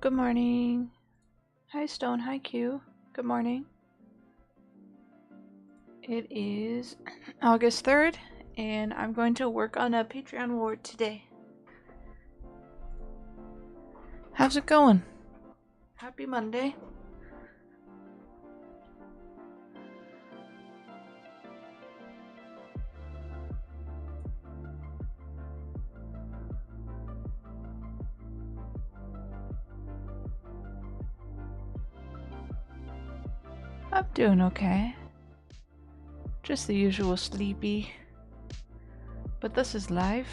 good morning. Hi Stone, hi Q. Good morning. It is August 3rd, and I'm going to work on a Patreon award today. How's it going? Happy Monday. I'm doing okay. Just the usual sleepy. But this is life.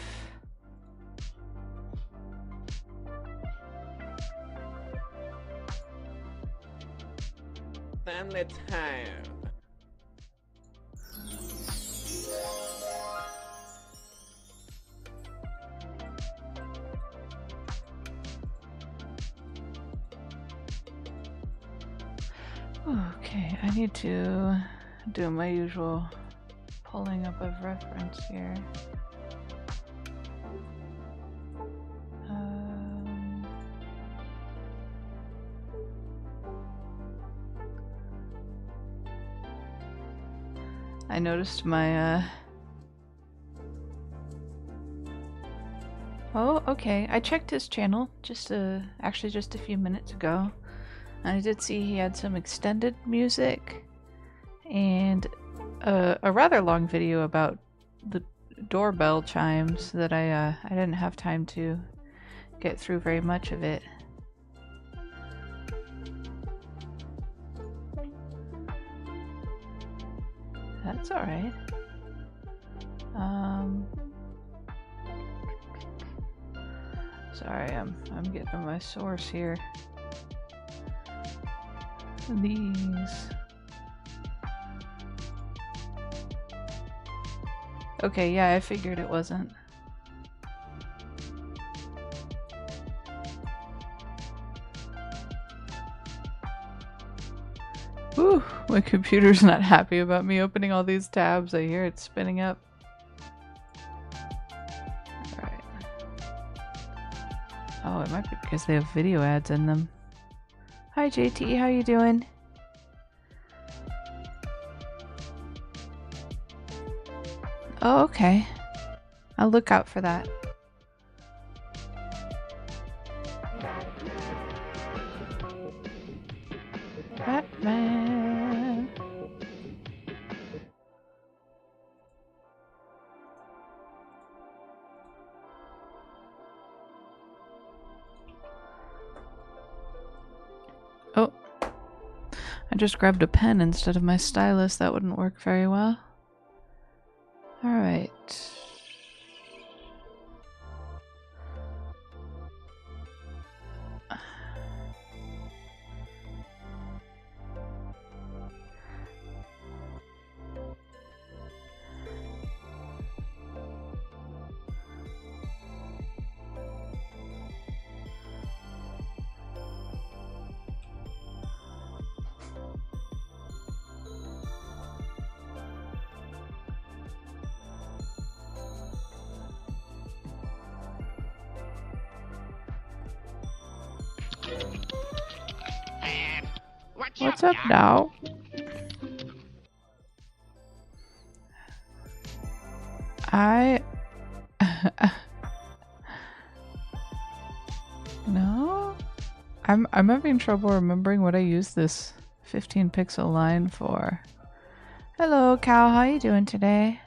Family time. Okay, I need to do my usual pulling up of reference here. I noticed my Oh, okay. I checked his channel actually just a few minutes ago. And I did see he had some extended music and a rather long video about the doorbell chimes that I didn't have time to get through very much of it. That's all right. Sorry, I'm getting my source here. These. Okay, yeah, I figured it wasn't. Whew, my computer's not happy about me opening all these tabs. I hear it spinning up. Alright. Oh, it might be because they have video ads in them. Hi JT, how you doing? Oh, okay. I'll look out for that. Batman. Oh. I just grabbed a pen instead of my stylus. That wouldn't work very well. Alright. What's up now? No? I'm having trouble remembering what I used this 15 pixel line for. Hello, Cal. How you doing today?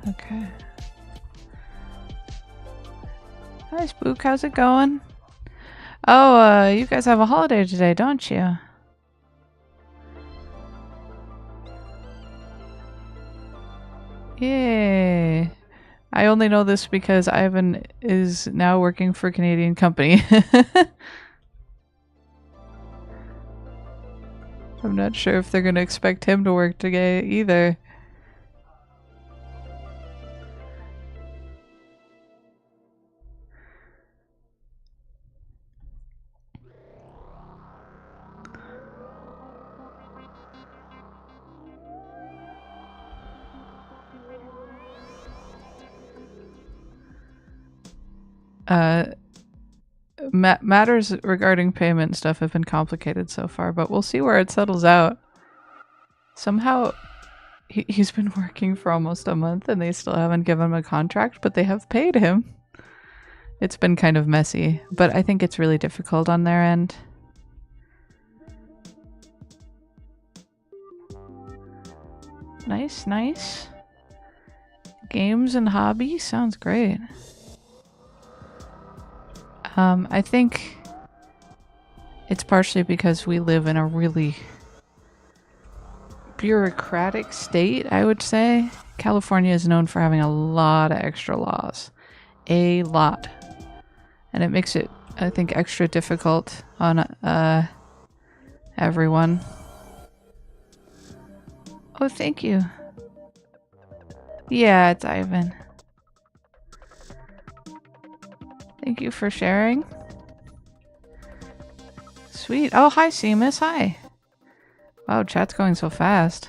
Okay. Hi, Spook. How's it going? Oh, you guys have a holiday today, don't you? Yay. I only know this because Ivan is now working for a Canadian company. I'm not sure if they're going to expect him to work today either. Matters regarding payment and stuff have been complicated so far, but we'll see where it settles out. Somehow, he's been working for almost a month and they still haven't given him a contract, but they have paid him. It's been kind of messy, but I think it's really difficult on their end. Nice, nice. Games and hobby sounds great. I think it's partially because we live in a really bureaucratic state, I would say. California is known for having a lot of extra laws. A lot. And it makes it, I think, extra difficult on everyone. Oh, thank you. Yeah, it's Ivan. Thank you for sharing. Sweet. Oh, hi, Seamus. Hi. Wow, chat's going so fast.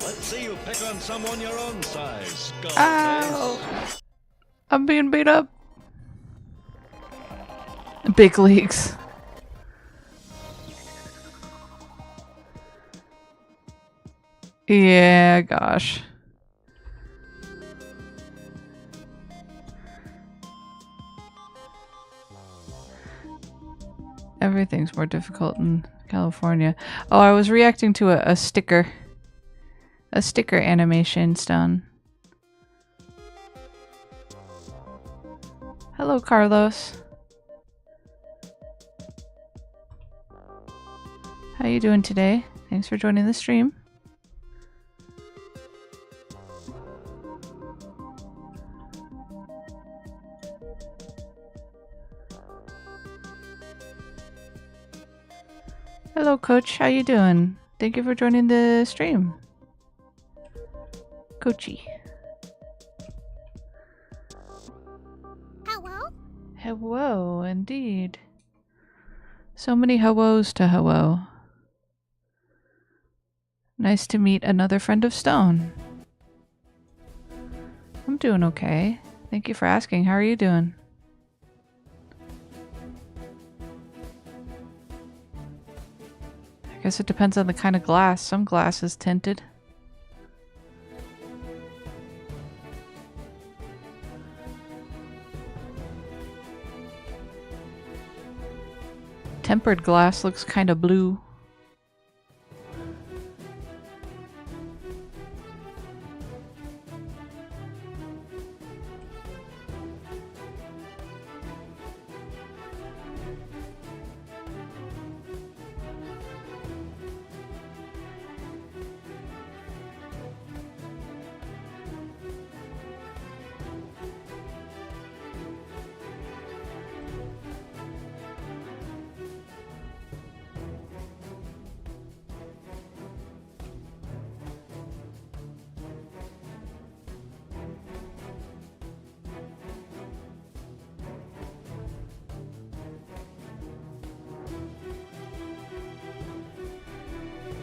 Let's see you pick on someone your own size. Ow! I'm being beat up. Big leagues. Yeah, gosh. Everything's more difficult in California. Oh, I was reacting to a sticker. A sticker animation done. Hello, Carlos. How you doing today? Thanks for joining the stream. Hello, Coach. How you doing? Thank you for joining the stream. Coachy. Hello? Hello, indeed. So many hellos to hello. Nice to meet another friend of Stone. I'm doing okay. Thank you for asking. How are you doing? I guess it depends on the kind of glass. Some glass is tinted. Tempered glass looks kind of blue.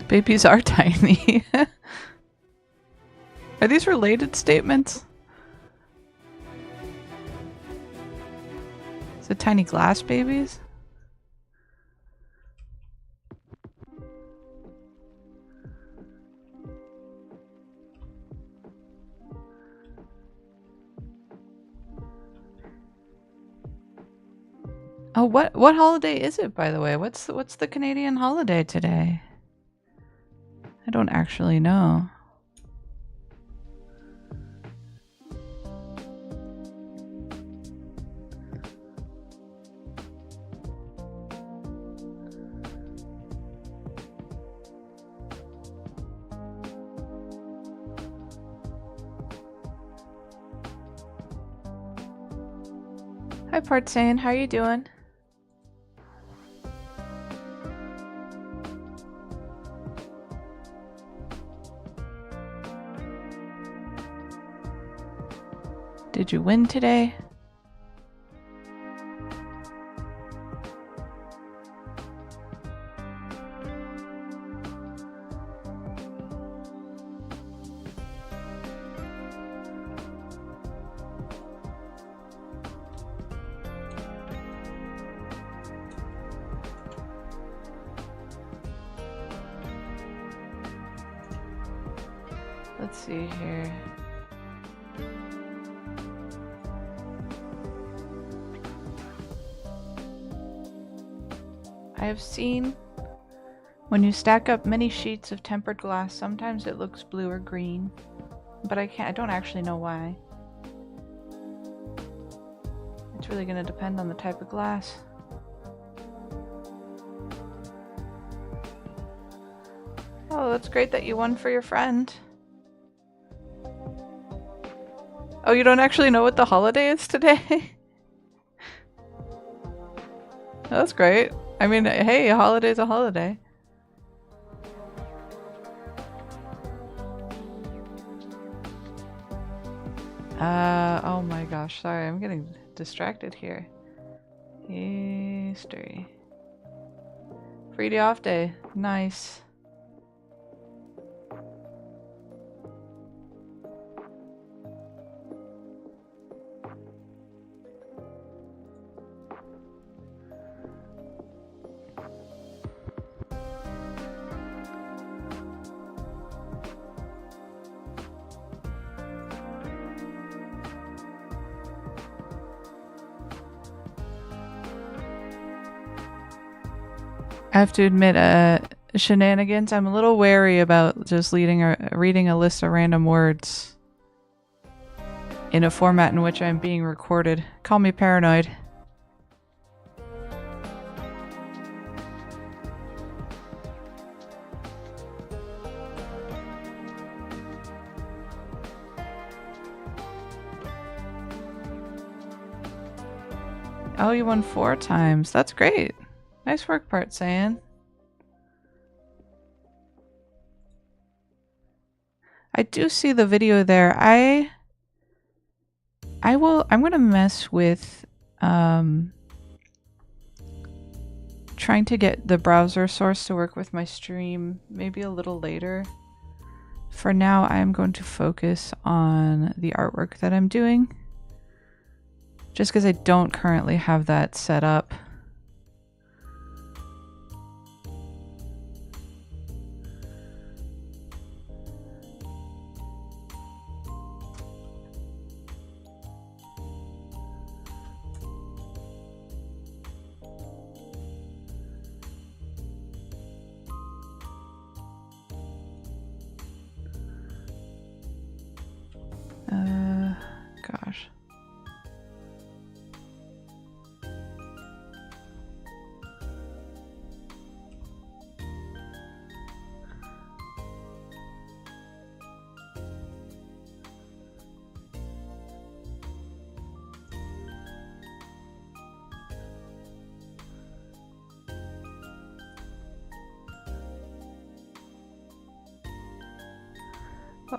Babies are tiny. Are these related statements? Is it tiny glass babies? Oh, what holiday is it, by the way? What's the Canadian holiday today? I don't actually know. Hi, Partsane. How you doing? Did you win today? Let's see here. I have seen when you stack up many sheets of tempered glass, sometimes it looks blue or green, but I don't actually know why. It's really going to depend on the type of glass. Oh, that's great that you won for your friend. Oh, you don't actually know what the holiday is today? That's great. I mean, hey, a holiday's a holiday. Oh my gosh, sorry, I'm getting distracted here. History. Free day off day. Nice. I have to admit, shenanigans, I'm a little wary about just reading a list of random words in a format in which I'm being recorded. Call me paranoid. Oh, you won 4 times. That's great. Nice work, Part Saying. I do see the video there. I'm gonna mess with trying to get the browser source to work with my stream maybe a little later. For now, I'm going to focus on the artwork that I'm doing, just because I don't currently have that set up. Gosh.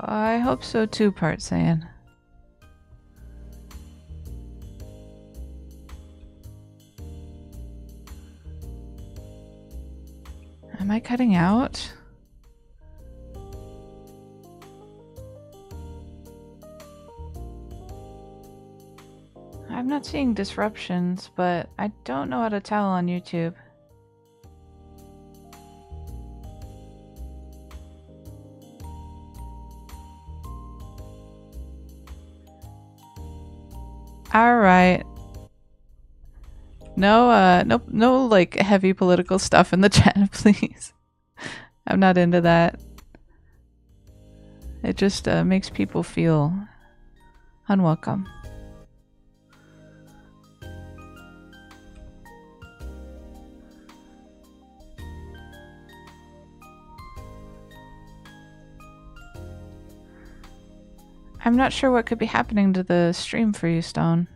I hope so too, Part Saying. Am I cutting out? I'm not seeing disruptions, but I don't know how to tell on YouTube. All right. No, like heavy political stuff in the chat, please. I'm not into that. It just makes people feel unwelcome. I'm not sure what could be happening to the stream for you, Stone.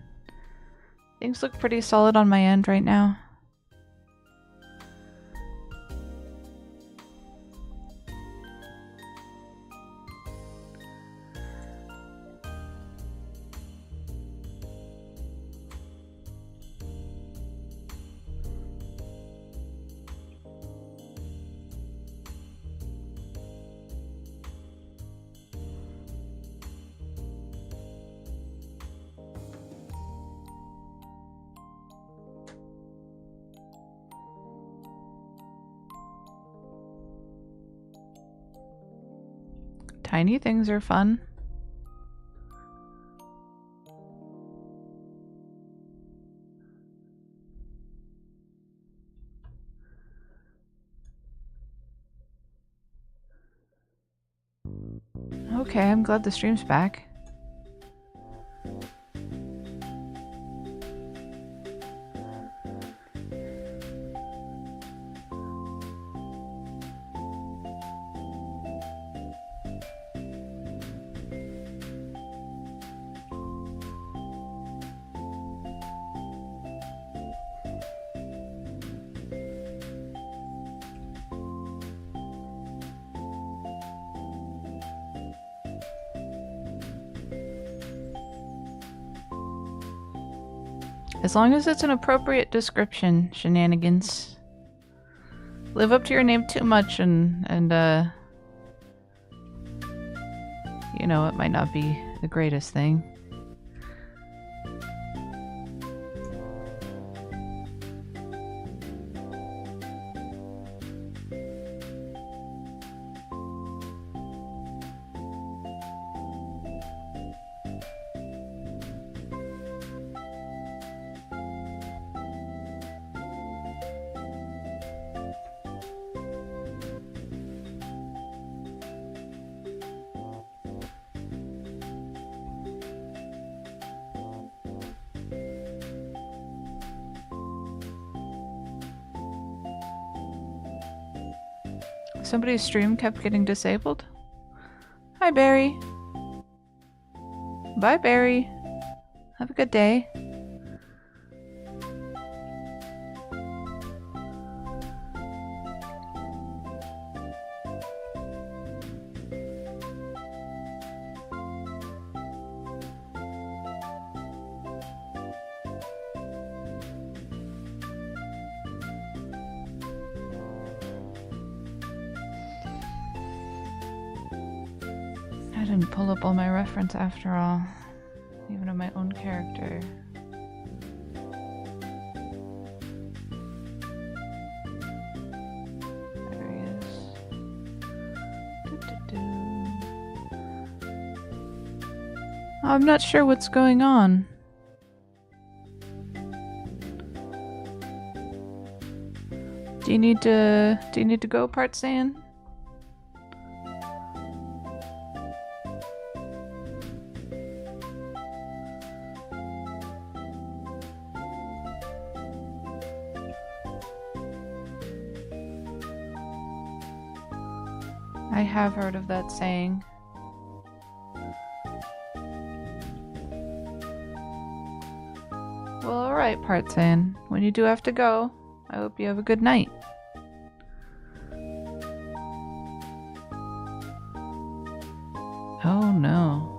Things look pretty solid on my end right now. Tiny things are fun. Okay, I'm glad the stream's back. As long as it's an appropriate description, shenanigans. Live up to your name too much and you know, it might not be the greatest thing. Somebody's stream kept getting disabled. Hi, Barry. Bye, Barry. Have a good day. I didn't pull up all my reference after all, even of my own character. There he is. I'm not sure what's going on. Do you need to go, Partsan? I have heard of that saying. Well, alright, Partsan. When you do have to go, I hope you have a good night. Oh no.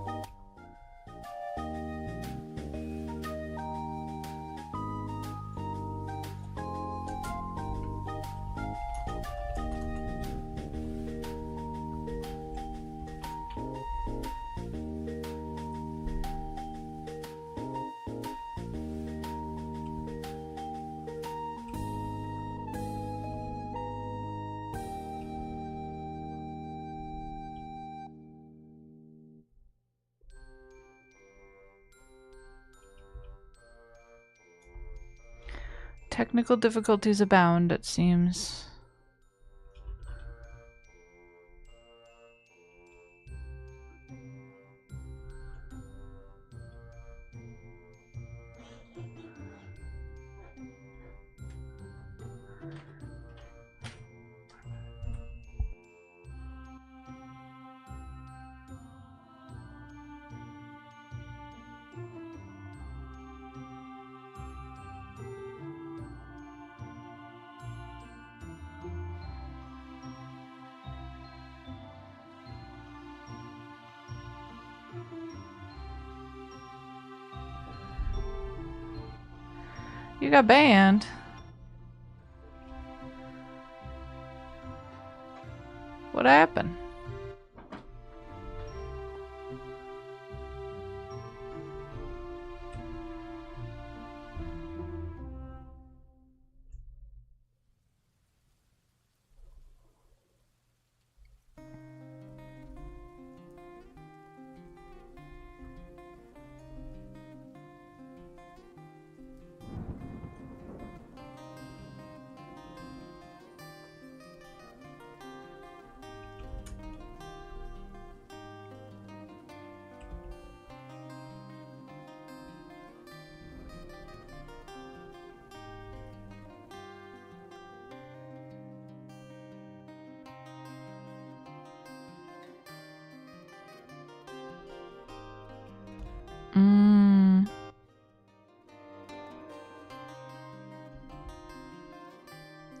Technical difficulties abound, it seems. You got banned. What happened?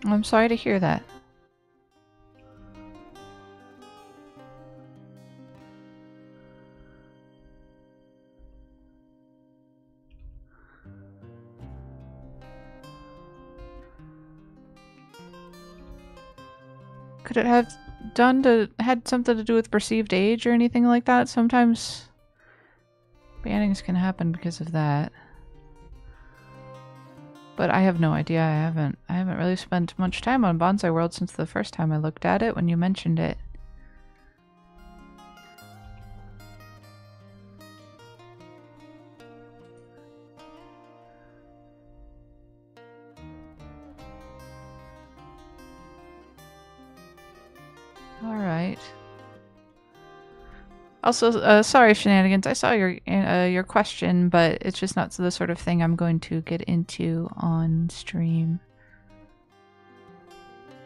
I'm sorry to hear that. Could it have had something to do with perceived age or anything like that? Sometimes bannings can happen because of that. But I have no idea. I haven't really spent much time on Bonsai World since the first time I looked at it when you mentioned it. Alright. Also, sorry, Shenanigans. I saw your question, but it's just not the sort of thing I'm going to get into on stream.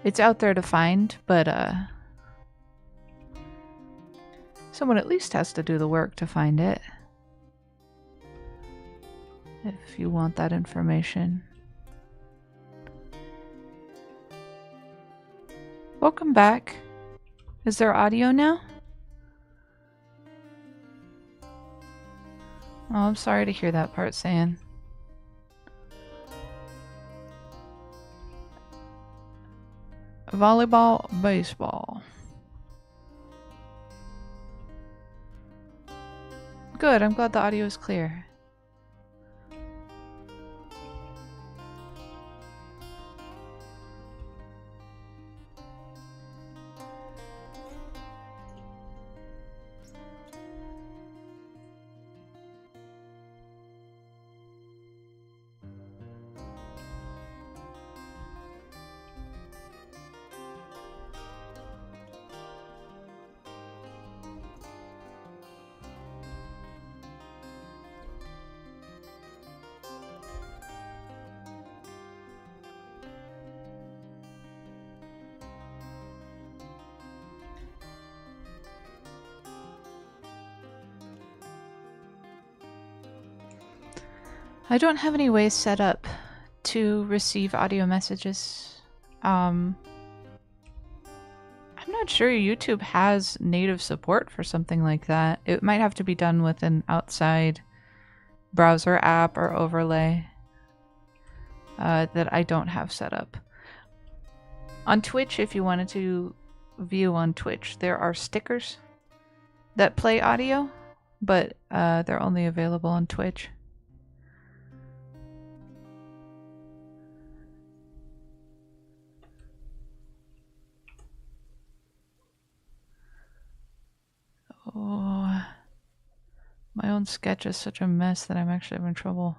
It's out there to find, but someone at least has to do the work to find it. If you want that information. Welcome back. Is there audio now? Oh, I'm sorry to hear that part, San. Volleyball, baseball. Good, I'm glad the audio is clear. I don't have any ways set up to receive audio messages. I'm not sure YouTube has native support for something like that. It might have to be done with an outside browser app or overlay that I don't have set up. On Twitch, if you wanted to view on Twitch, there are stickers that play audio, but they're only available on Twitch. Oh, my own sketch is such a mess that I'm actually having trouble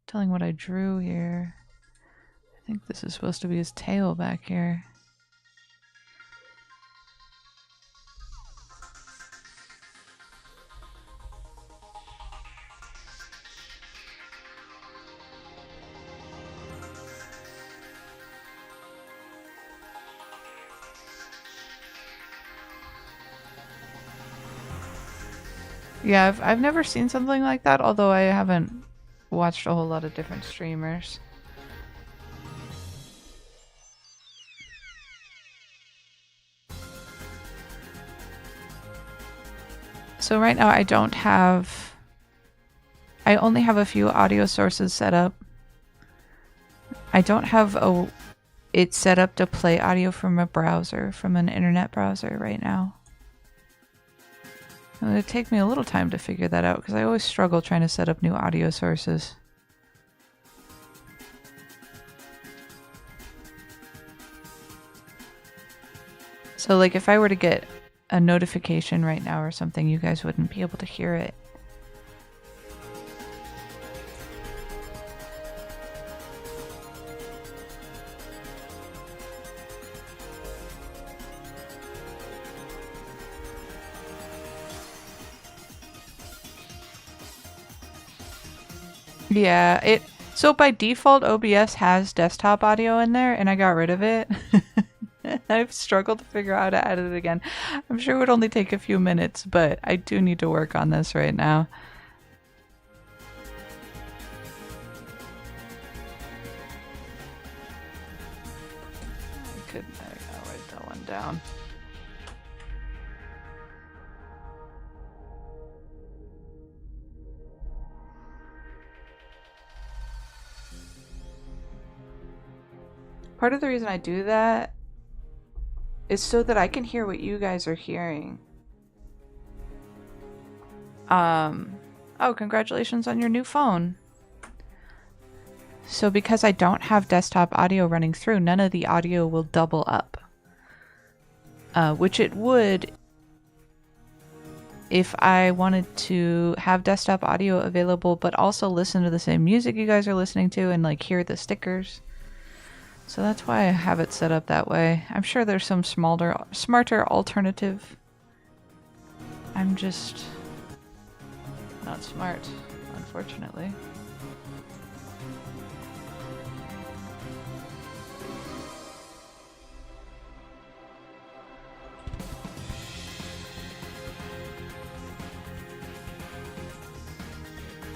telling what I drew here. I think this is supposed to be his tail back here. Yeah, I've never seen something like that, although I haven't watched a whole lot of different streamers. So right now I only have a few audio sources set up. I don't have it set up to play audio from a browser, from an internet browser right now. It would take me a little time to figure that out because I always struggle trying to set up new audio sources. So like if I were to get a notification right now or something, you guys wouldn't be able to hear it. Yeah, so by default OBS has desktop audio in there and I got rid of it. I've struggled to figure out how to add it again. I'm sure it would only take a few minutes, but I do need to work on this right now. I'll write that one down. Part of the reason I do that is so that I can hear what you guys are hearing. Oh, congratulations on your new phone. So because I don't have desktop audio running through, none of the audio will double up. Which it would if I wanted to have desktop audio available, but also listen to the same music you guys are listening to and like hear the stickers. So that's why I have it set up that way. I'm sure there's some smarter alternative. I'm just not smart, unfortunately.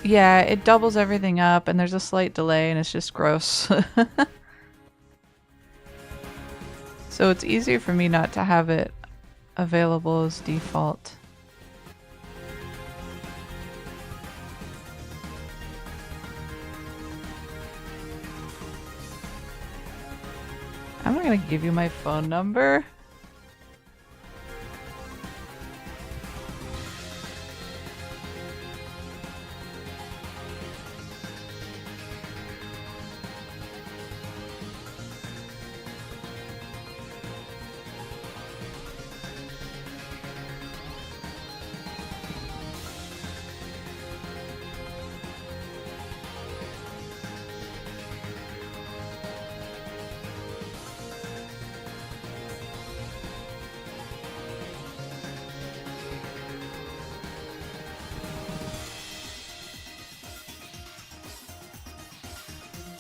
Yeah, it doubles everything up and there's a slight delay and it's just gross. So it's easier for me not to have it available as default. I'm not gonna give you my phone number.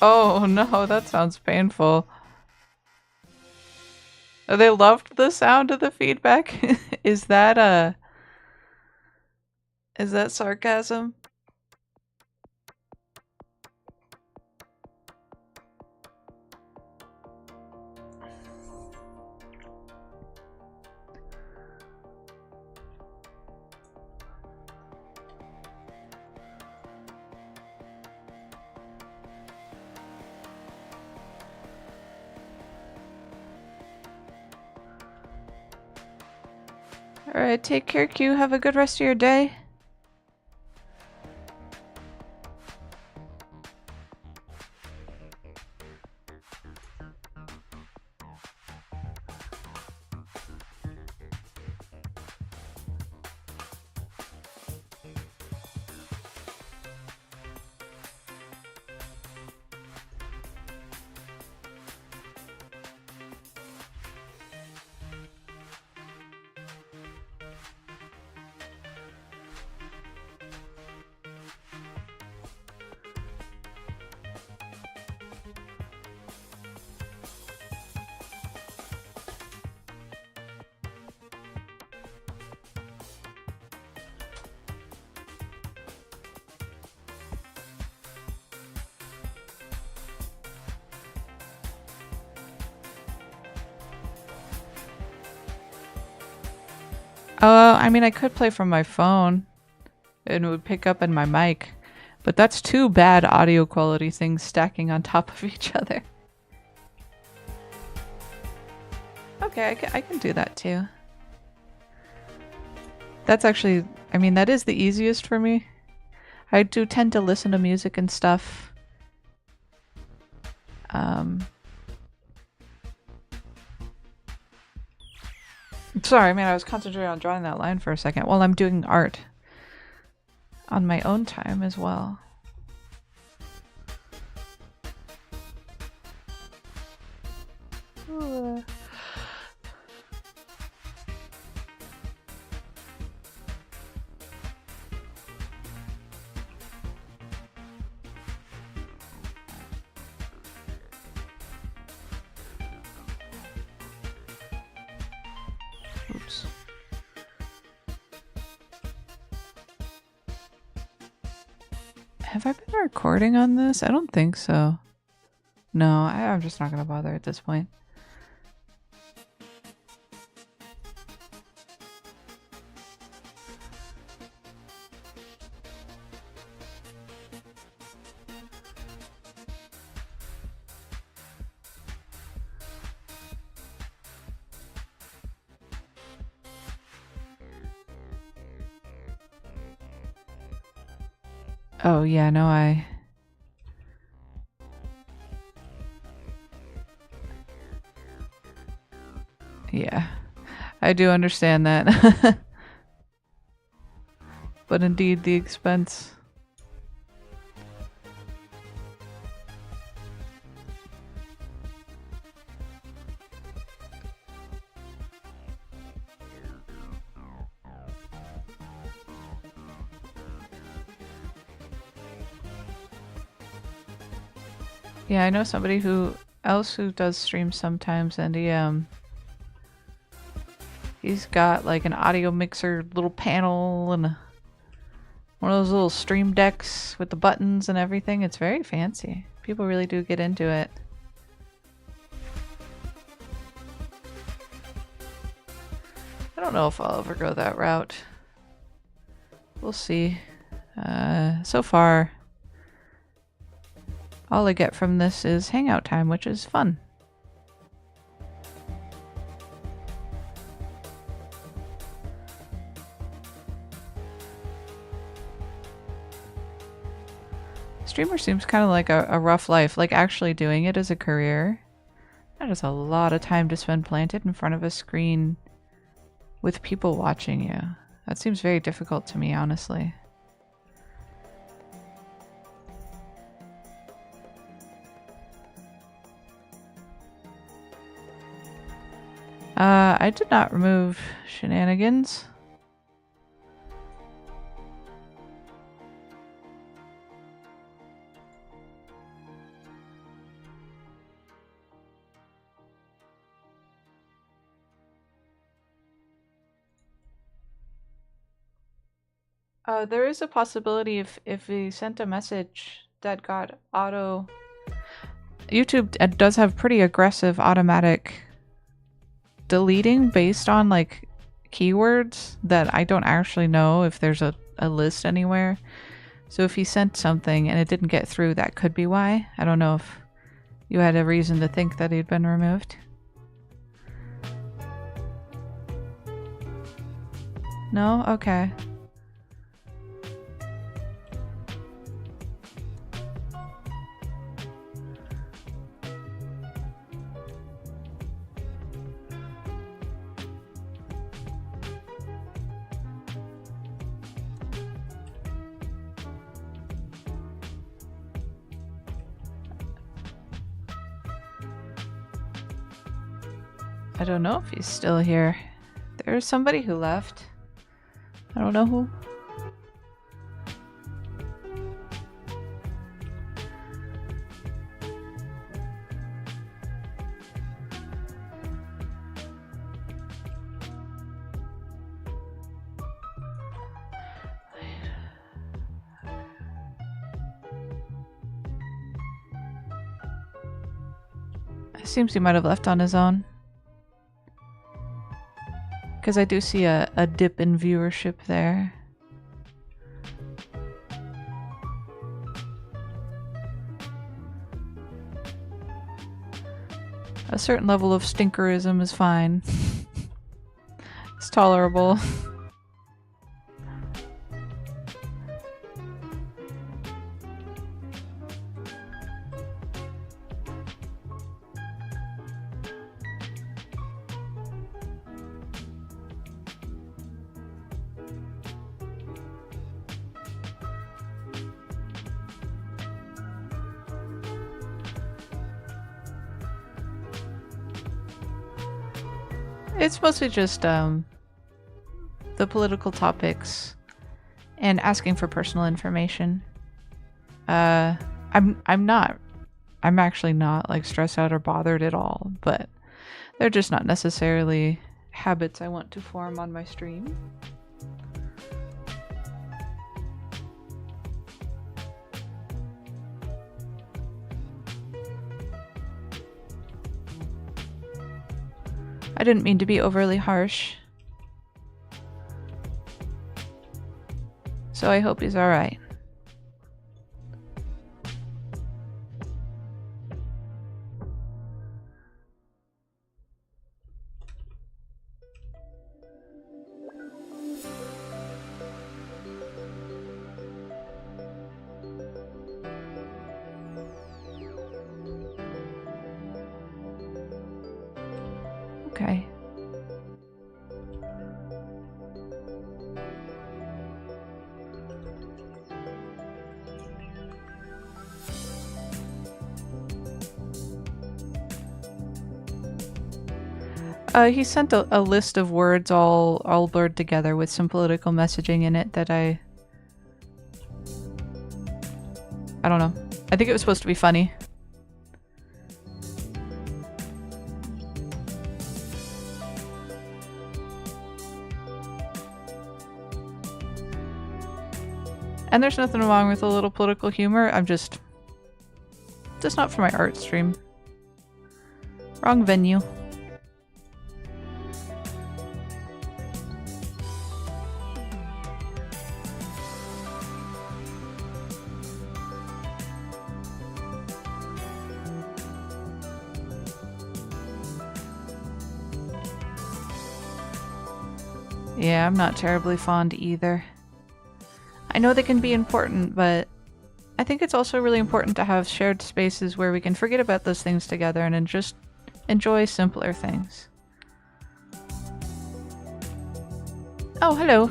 Oh no, that sounds painful. They loved the sound of the feedback. Is that sarcasm? Alright, take care, Q. Have a good rest of your day. I mean, I could play from my phone and it would pick up in my mic, but that's two bad audio quality things stacking on top of each other. Okay, I can do that too. That's actually, I mean, that is the easiest for me. I do tend to listen to music and stuff. Sorry, I mean, I was concentrating on drawing that line for a second while I'm doing art on my own time as well. Ooh. Oops. Have I been recording on this? I don't think so. No, I'm just not going to bother at this point. Oh yeah, no, yeah, I do understand that. But indeed, the expense. Yeah, I know somebody who does streams sometimes, and he's got like an audio mixer little panel and one of those little stream decks with the buttons and everything. It's very fancy. People really do get into it. I don't know if I'll ever go that route. We'll see. So far, all I get from this is hangout time, which is fun. Streamer seems kind of like a rough life, like actually doing it as a career. That is a lot of time to spend planted in front of a screen with people watching you. That seems very difficult to me, honestly. I did not remove shenanigans. There is a possibility if we sent a message that got auto... YouTube does have pretty aggressive automatic deleting based on like keywords that I don't actually know if there's a list anywhere. So if he sent something and it didn't get through, that could be why. I don't know if you had a reason to think that he'd been removed. No? Okay. I don't know if he's still here. There's somebody who left. I don't know who. It seems he might have left on his own. Because I do see a dip in viewership there. A certain level of stinkerism is fine. It's tolerable. It's mostly just the political topics and asking for personal information. I'm actually not like stressed out or bothered at all, but they're just not necessarily habits I want to form on my stream. I didn't mean to be overly harsh. So I hope he's alright. Okay. He sent a list of words all blurred together with some political messaging in it that I don't know. I think it was supposed to be funny. And there's nothing wrong with a little political humor. I'm just not for my art stream. Wrong venue. Yeah, I'm not terribly fond either. I know they can be important, but I think it's also really important to have shared spaces where we can forget about those things together and just enjoy simpler things. Oh, hello.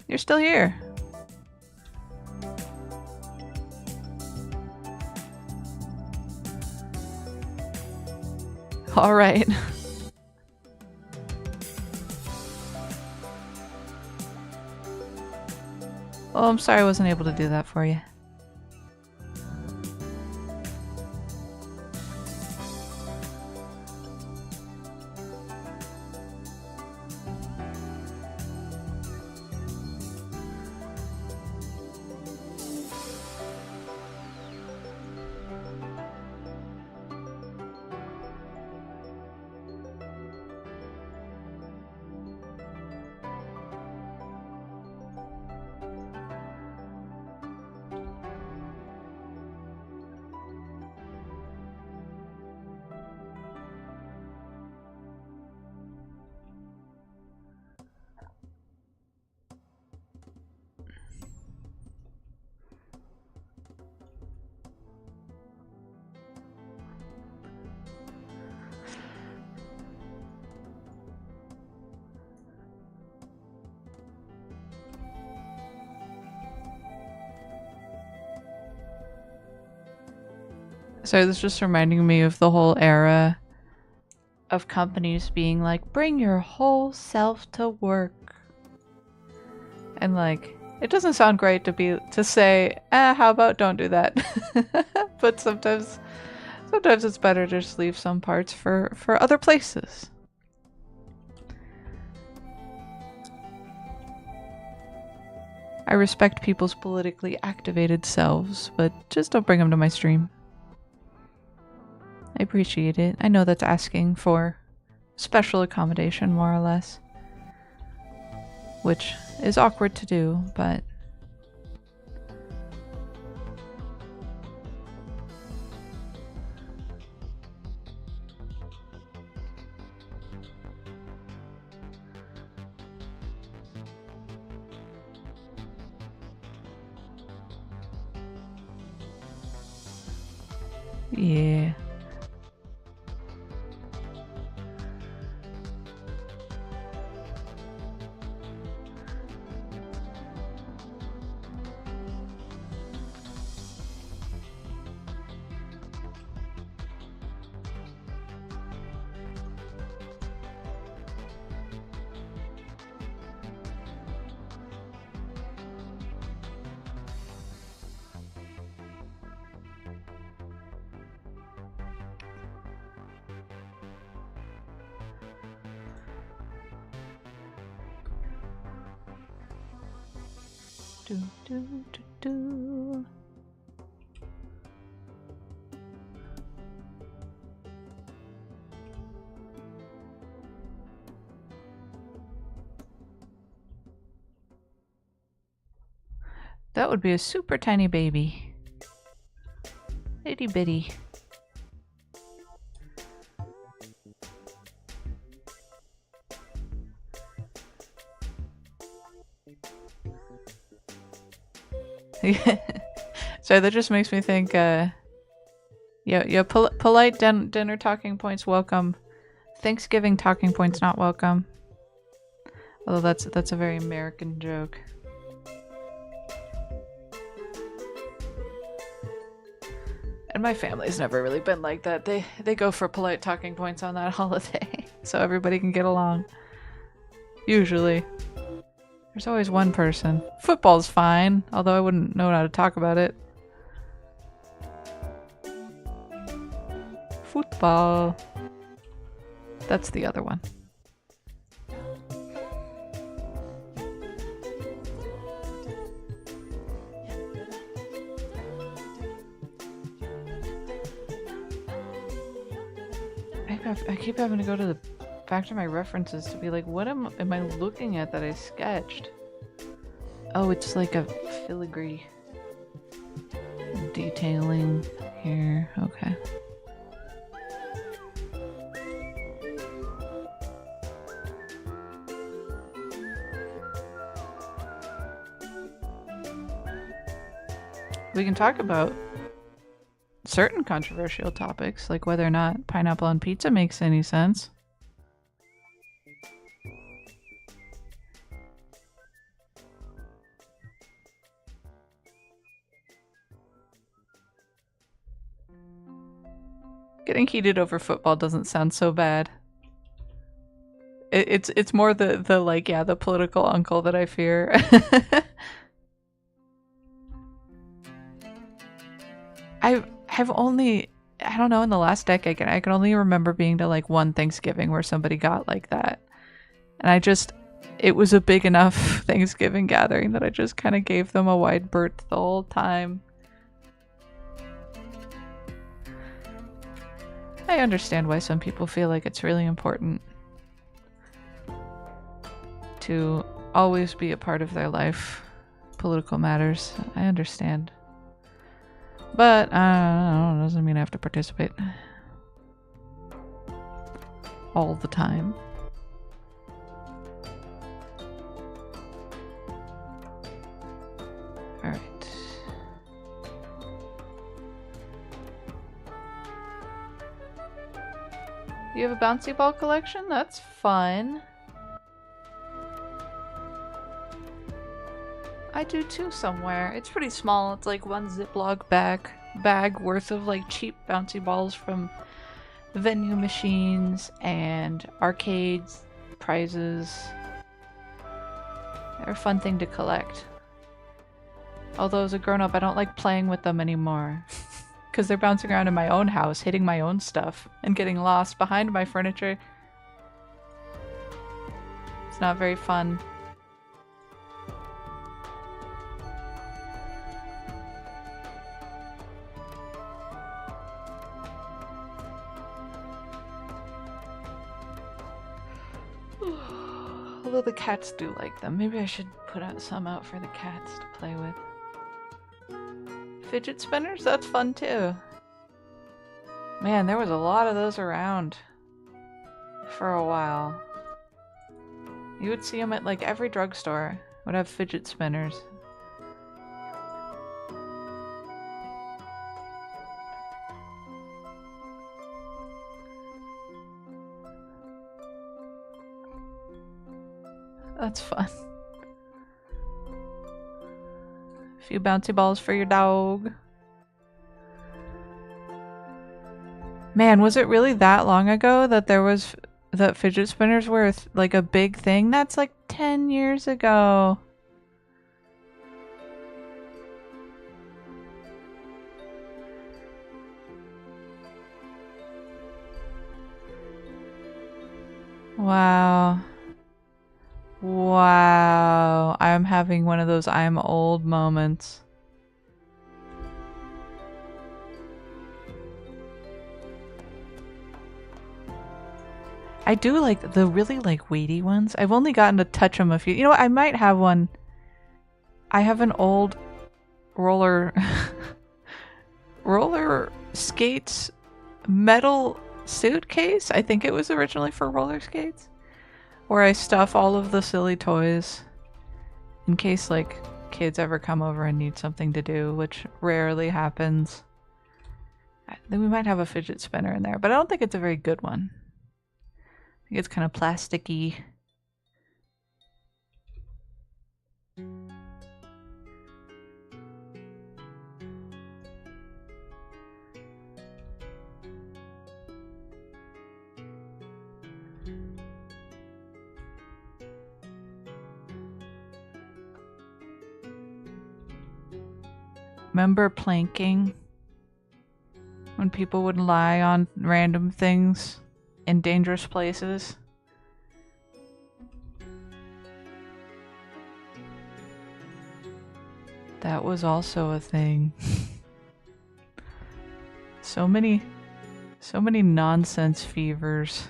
You're still here. All right. Oh, I'm sorry I wasn't able to do that for you. So this is just reminding me of the whole era of companies being like, bring your whole self to work. And like, it doesn't sound great to say, how about don't do that? But sometimes it's better to just leave some parts for other places. I respect people's politically activated selves, but just don't bring them to my stream. I appreciate it. I know that's asking for special accommodation, more or less. Which is awkward to do, but... yeah. Do, do, do, do. That would be a super tiny baby. Itty bitty. So that just makes me think, polite dinner talking points welcome. Thanksgiving talking points not welcome. Although that's a very American joke. And my family's never really been like that. They go for polite talking points on that holiday, so everybody can get along. Usually. There's always one person. Football's fine, although I wouldn't know how to talk about it. Football. That's the other one. I keep having to go to back to my references to be like, what am I looking at that I sketched? Oh, it's like a filigree detailing here. Okay. We can talk about certain controversial topics, like whether or not pineapple on pizza makes any sense. Getting heated over football doesn't sound so bad. It's more the like, yeah, the political uncle that I fear. I've only, I don't know, in the last decade, I can only remember being to like one Thanksgiving where somebody got like that. And it was a big enough Thanksgiving gathering that I just kind of gave them a wide berth the whole time. I understand why some people feel like it's really important to always be a part of their life. Political matters. I understand. But, I don't know, doesn't mean I have to participate all the time. Alright. You have a bouncy ball collection? That's fun. I do too somewhere. It's pretty small. It's like one Ziploc bag worth of like cheap bouncy balls from vending machines and arcades, prizes. They're a fun thing to collect. Although as a grown-up, I don't like playing with them anymore. Because they're bouncing around in my own house, hitting my own stuff, and getting lost behind my furniture. It's not very fun. Although the cats do like them. Maybe I should put out some out for the cats to play with. Fidget spinners? That's fun too. Man, there was a lot of those around for a while. You would see them at like every drugstore would have fidget spinners. That's fun. A few bouncy balls for your dog. Man, was it really that long ago that that fidget spinners were like a big thing? That's like 10 years ago. Wow. Wow. I'm having one of those I'm old moments. I do like the really like weighty ones. I've only gotten to touch them a few. You know what? I might have one. I have an old roller skates metal suitcase. I think it was originally for roller skates. Where I stuff all of the silly toys in case like kids ever come over and need something to do, which rarely happens. Then we might have a fidget spinner in there, but I don't think it's a very good one. think it's kind of plasticky. Remember planking? When people would lie on random things in dangerous places? That was also a thing. So many nonsense fevers.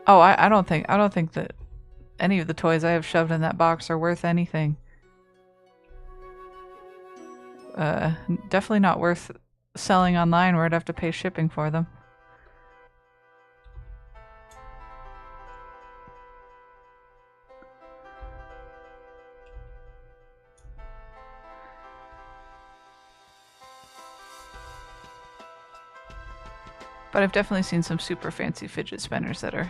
Oh, I don't think that any of the toys I have shoved in that box are worth anything. Definitely not worth selling online where I'd have to pay shipping for them. But I've definitely seen some super fancy fidget spinners that'd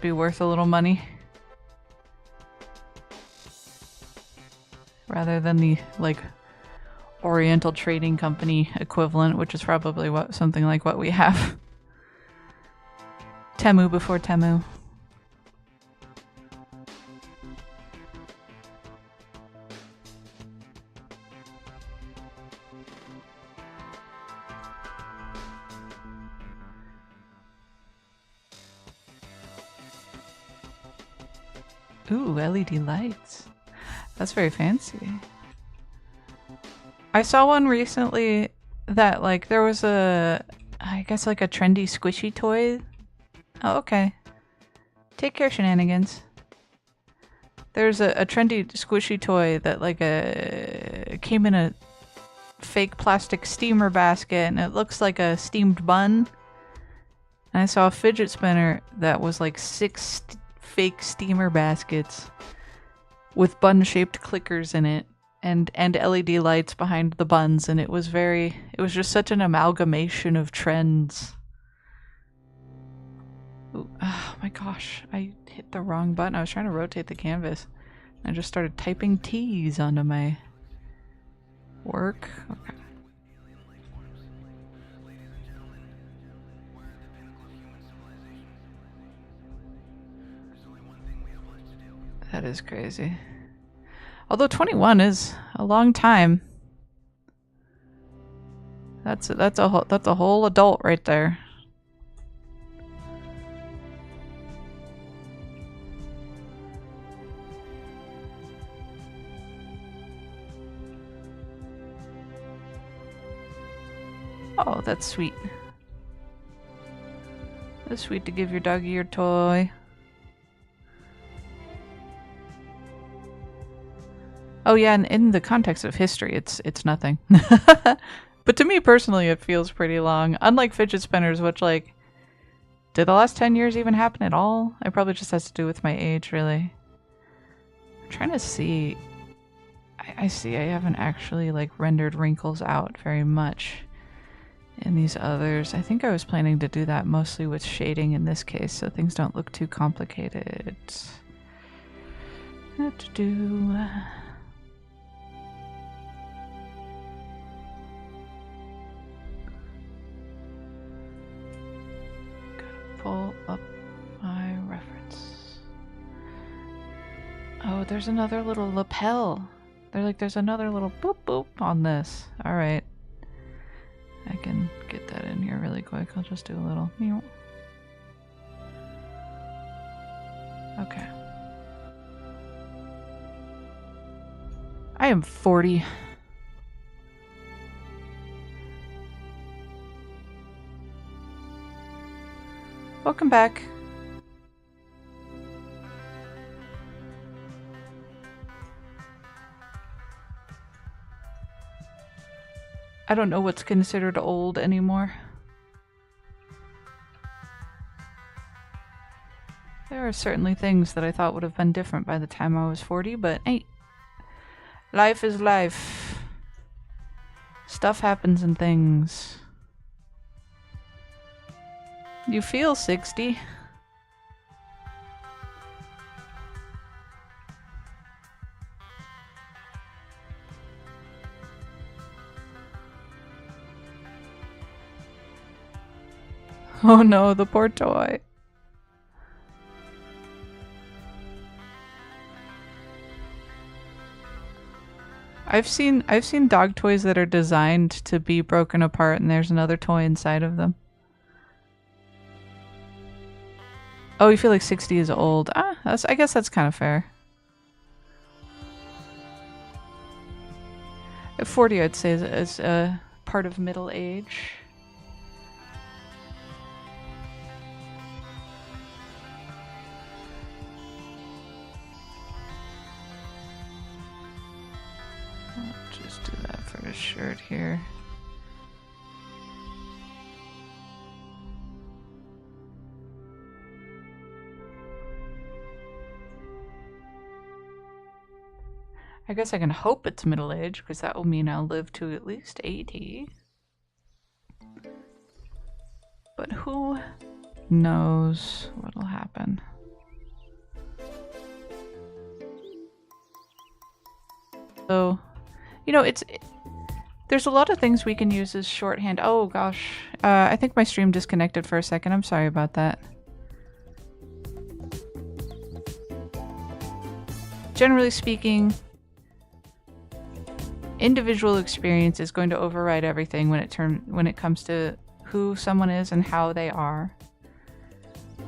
be worth a little money. Rather than the, like, Oriental Trading Company equivalent, which is probably something like what we have. Temu before Temu. Ooh, LED lights. That's very fancy. I saw one recently that, like, there was I guess like a trendy squishy toy. Oh, okay. Take care, shenanigans. There's a trendy squishy toy that, like, came in a fake plastic steamer basket, and it looks like a steamed bun. And I saw a fidget spinner that was like 6 fake steamer baskets with bun-shaped clickers in it and LED lights behind the buns, and it was just such an amalgamation of trends. Ooh, oh my gosh, I hit the wrong button. I was trying to rotate the canvas. I just started typing T's onto my work. Okay. That is crazy. Although 21 is a long time. That's a whole adult right there. Oh, that's sweet. That's sweet to give your doggy your toy. Oh yeah, and in the context of history, it's nothing. But to me personally, it feels pretty long. Unlike fidget spinners, which, like, did the last 10 years even happen at all? It probably just has to do with my age, really. I'm trying to see. I see I haven't actually, like, rendered wrinkles out very much in these others. I think I was planning to do that mostly with shading in this case, so things don't look too complicated. What to do? Pull up my reference. Oh, there's another little lapel. There's another little boop boop on this. Alright. I can get that in here really quick. I'll just do a little meow. Okay. I am 40. Welcome back. I don't know what's considered old anymore. There are certainly things that I thought would have been different by the time I was 40, but hey, life is life. Stuff happens and things. You feel 60. Oh no, the poor toy. I've seen dog toys that are designed to be broken apart and there's another toy inside of them. Oh, you feel like 60 is old. I guess that's kind of fair. At 40, I'd say is a part of middle age. I'll just do that for the shirt here. I guess I can hope it's middle age, because that will mean I'll live to at least 80. But who knows what'll happen? So, you know, there's a lot of things we can use as shorthand. Oh gosh, I think my stream disconnected for a second. I'm sorry about that. Generally speaking, individual experience is going to override everything when it comes to who someone is and how they are.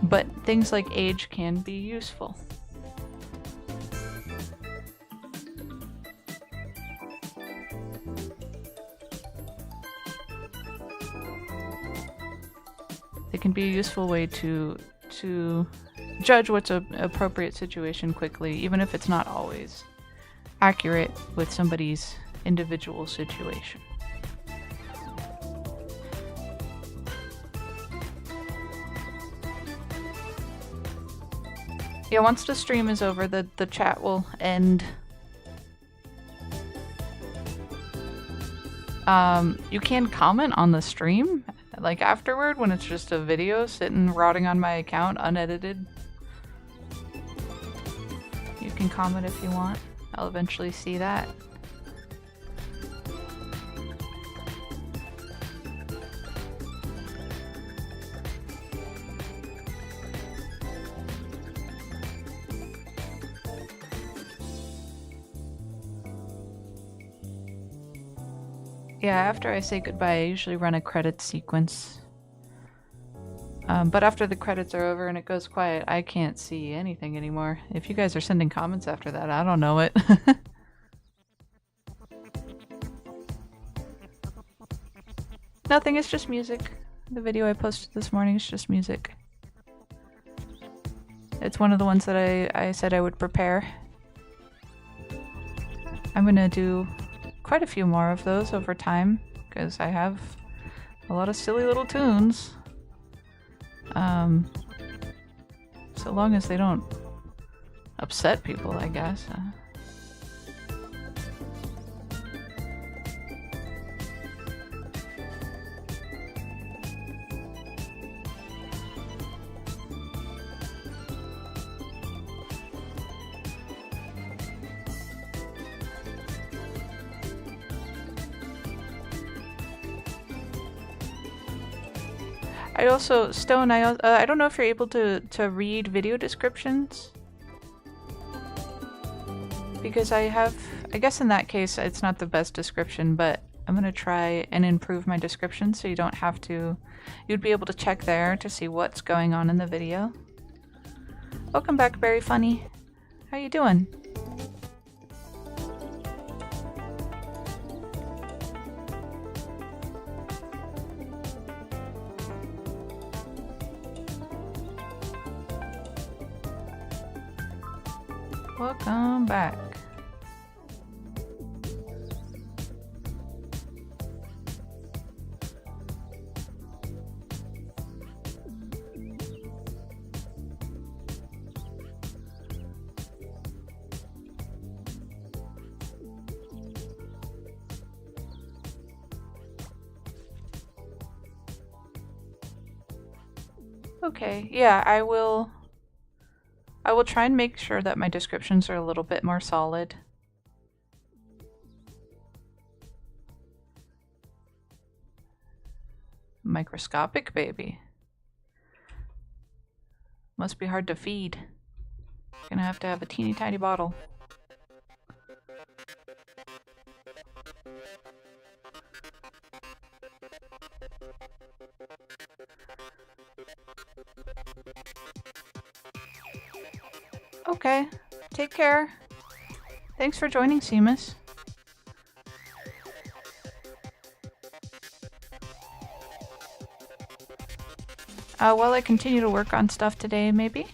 But things like age can be useful. They can be a useful way to judge what's an appropriate situation quickly, even if it's not always accurate with somebody's individual situation. Yeah, once the stream is over, the chat will end. You can comment on the stream, like afterward, when it's just a video sitting rotting on my account, unedited. You can comment if you want. I'll eventually see that. Yeah, after I say goodbye, I usually run a credits sequence. But after the credits are over and it goes quiet, I can't see anything anymore. If you guys are sending comments after that, I don't know it. Nothing, it's just music. The video I posted this morning is just music. It's one of the ones that I said I would prepare. I'm gonna do quite a few more of those over time, because I have a lot of silly little tunes. So long as they don't upset people, I guess. I also, Stone, I don't know if you're able to read video descriptions. Because I guess in that case it's not the best description, but I'm gonna try and improve my description so you don't have to, you'd be able to check there to see what's going on in the video. Welcome back, Very Funny. How you doing? Welcome back. Okay, yeah, I will try and make sure that my descriptions are a little bit more solid. Microscopic baby. Must be hard to feed. Gonna have to have a teeny tiny bottle. Okay, take care. Thanks for joining, Seamus. While I continue to work on stuff today, maybe?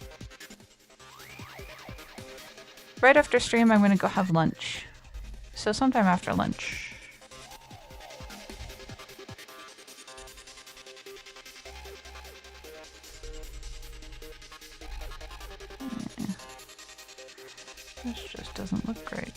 Right after stream, I'm gonna go have lunch. So sometime after lunch. This just doesn't look great.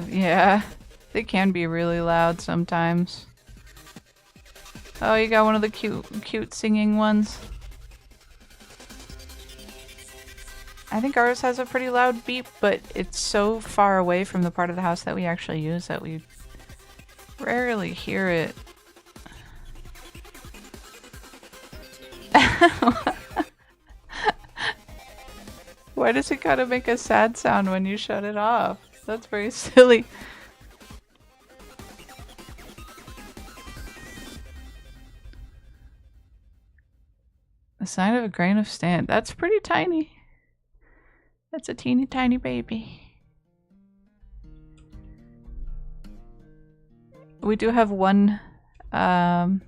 Yeah, they can be really loud sometimes. Oh, you got one of the cute singing ones. I think ours has a pretty loud beep, but it's so far away from the part of the house that we actually use that we rarely hear it. Why does it gotta make a sad sound when you shut it off? That's very silly. The sign of a grain of sand. That's pretty tiny. That's a teeny tiny baby. We do have one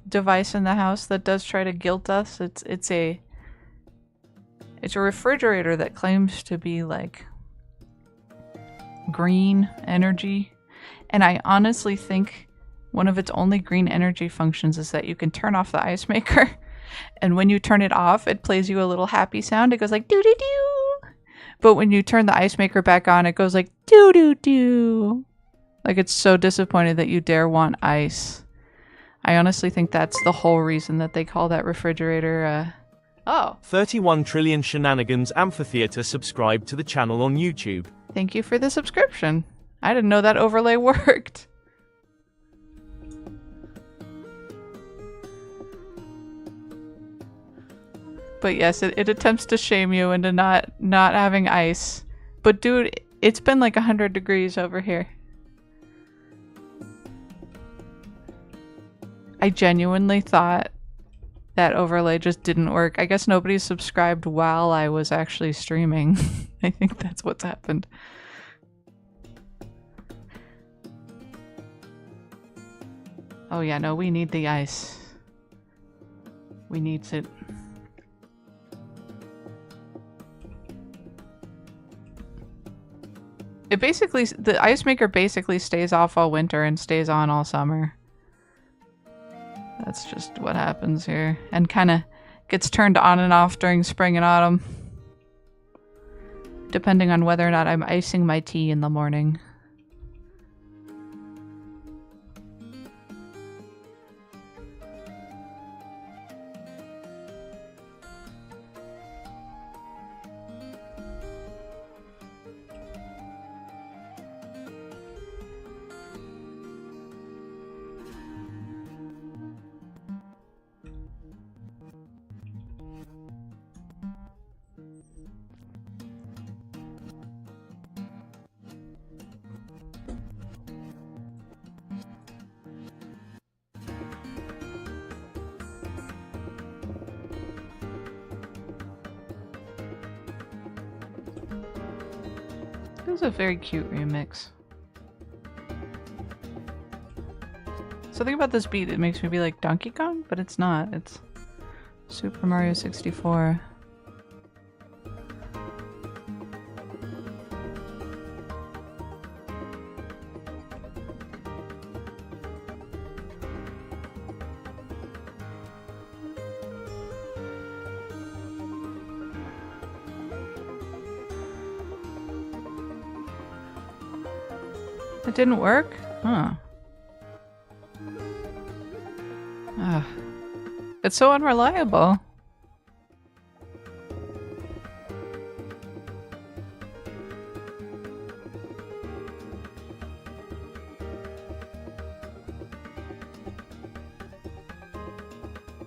device in the house that does try to guilt us. It's a refrigerator that claims to be like green energy, and I honestly think one of its only green energy functions is that you can turn off the ice maker, and when you turn it off, it plays you a little happy sound. It goes like doo doo doo. But when you turn the ice maker back on, it goes like doo doo doo. Like it's so disappointed that you dare want ice. I honestly think that's the whole reason that they call that refrigerator. Oh. 31 Trillion Shenanigans Amphitheater subscribe to the channel on YouTube. Thank you for the subscription. I didn't know that overlay worked. But yes, it attempts to shame you into not having ice. But dude, it's been like 100 degrees over here. I genuinely thought that overlay just didn't work. I guess nobody subscribed while I was actually streaming. I think that's what's happened. Oh yeah, no, we need the ice. We need it. It basically, the ice maker basically stays off all winter and stays on all summer. That's just what happens here. And kind of gets turned on and off during spring and autumn. Depending on whether or not I'm icing my tea in the morning. This is a very cute remix. Something about this beat, it makes me be like Donkey Kong, but it's not. It's Super Mario 64. It didn't work? Huh. Ugh. It's so unreliable.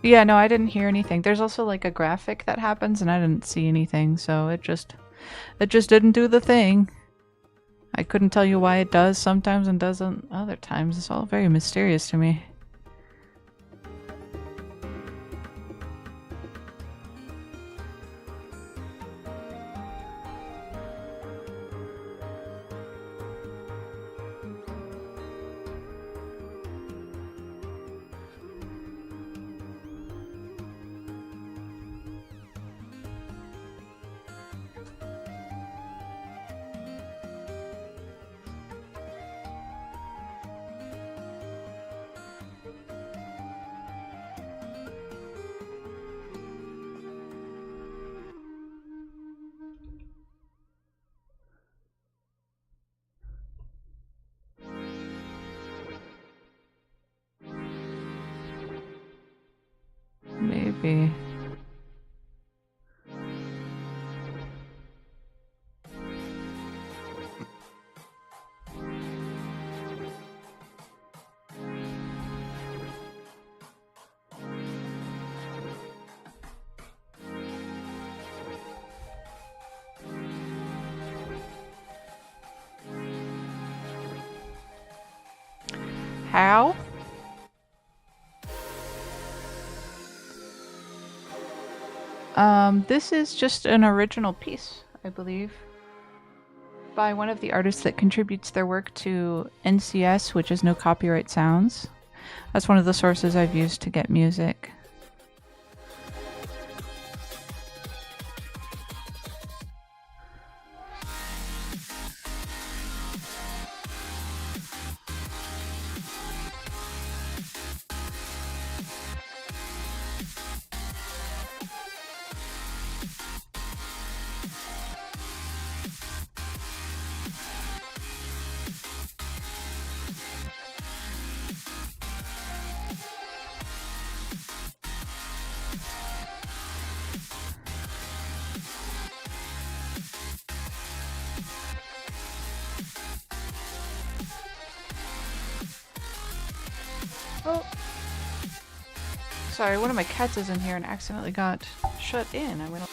Yeah, no, I didn't hear anything. There's also like a graphic that happens and I didn't see anything, so it just didn't do the thing. I couldn't tell you why it does sometimes and doesn't other times. It's all very mysterious to me. Maybe. How? This is just an original piece, I believe, by one of the artists that contributes their work to NCS, which is No Copyright Sounds. That's one of the sources I've used to get music. Oh. Sorry, one of my cats is in here and accidentally got shut in. I went.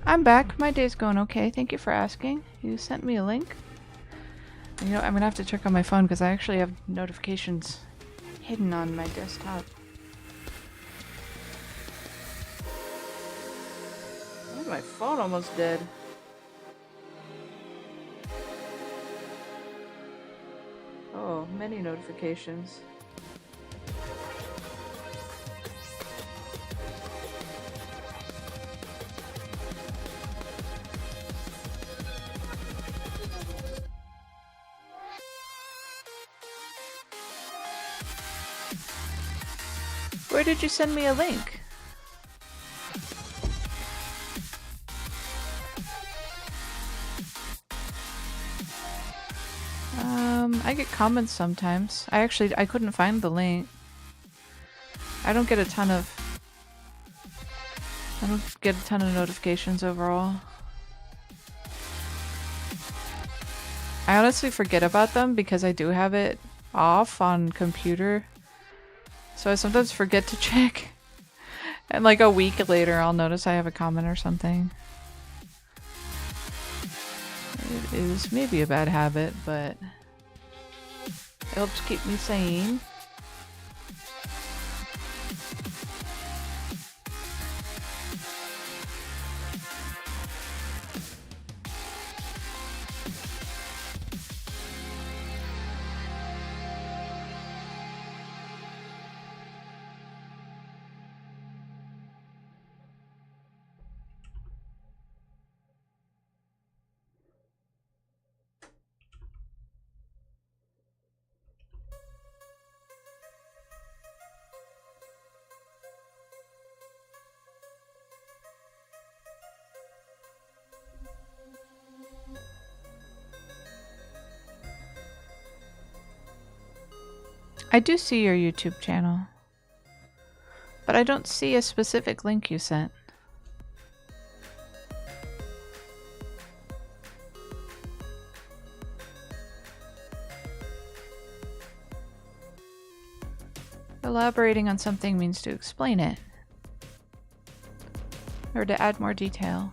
I'm back. My day's going okay. Thank you for asking. You sent me a link. You know, I'm gonna have to check on my phone because I actually have notifications hidden on my desktop. Why is my phone almost dead? Oh, many notifications. Where did you send me a link? I get comments sometimes. I couldn't find the link. I don't get a ton of I don't get a ton of notifications overall. I honestly forget about them because I do have it off on computer. So I sometimes forget to check. And like a week later I'll notice I have a comment or something. It is maybe a bad habit, but it helps keep me sane. I do see your YouTube channel, but I don't see a specific link you sent. Elaborating on something means to explain it, or to add more detail.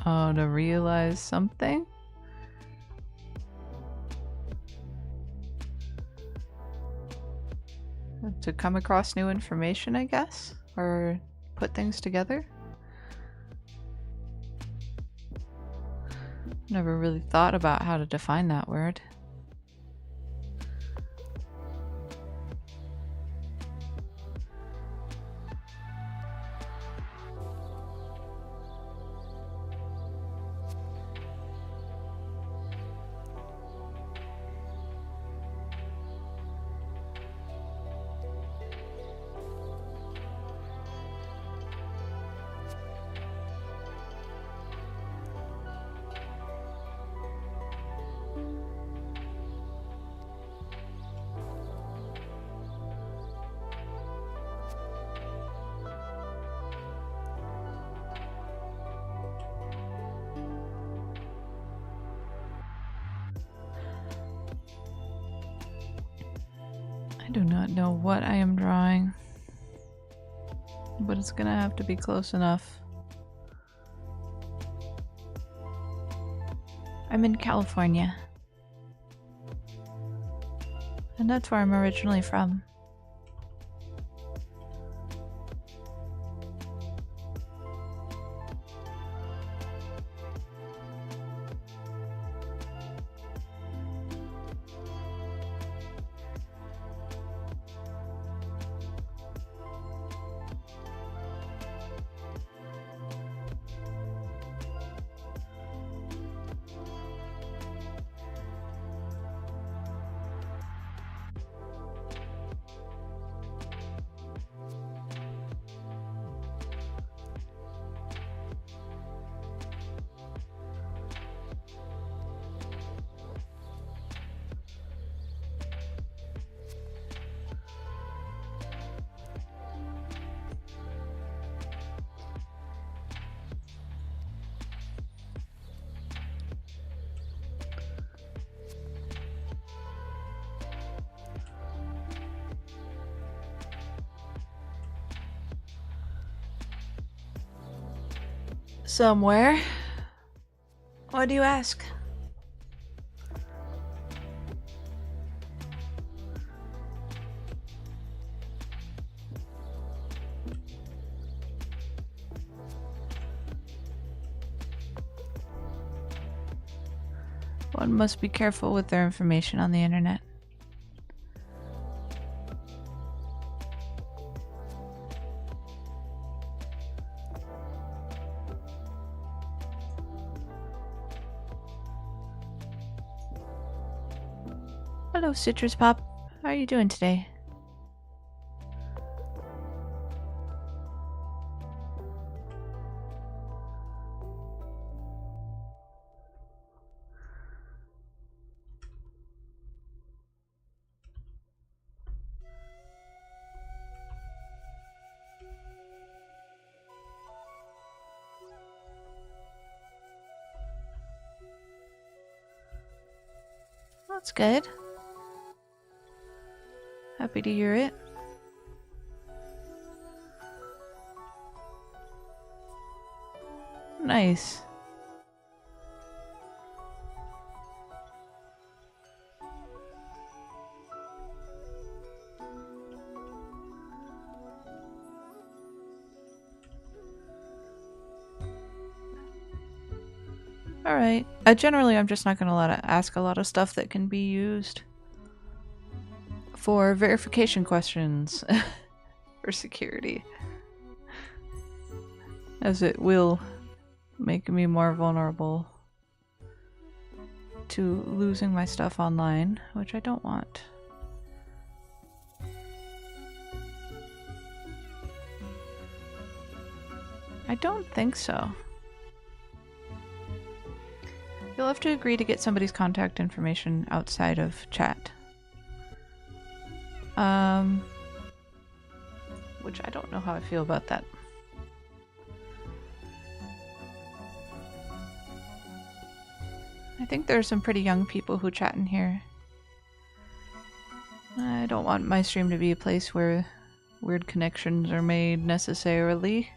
Oh, to realize something? To come across new information, I guess? Or put things together? Never really thought about how to define that word. I do not know what I am drawing, but it's gonna have to be close enough. I'm in California, and that's where I'm originally from. Somewhere? What do you ask? One must be careful with their information on the internet. Hello, Citrus Pop. How are you doing today? That's good. Happy to hear it. Nice. Alright. Generally, I'm just not going to ask a lot of stuff that can be used for verification questions for security, as it will make me more vulnerable to losing my stuff online, which I don't want. I don't think so. You'll have to agree to get somebody's contact information outside of chat. Which I don't know how I feel about that. I think there are some pretty young people who chat in here. I don't want my stream to be a place where weird connections are made necessarily.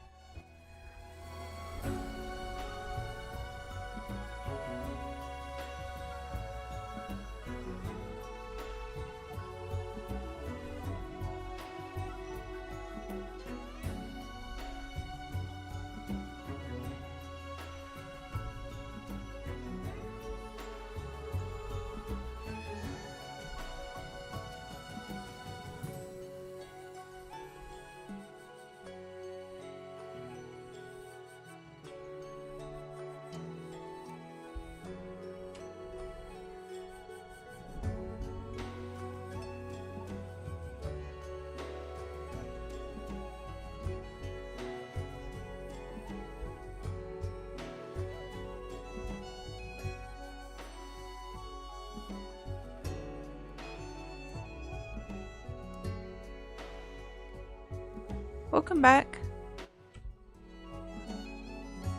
Welcome back.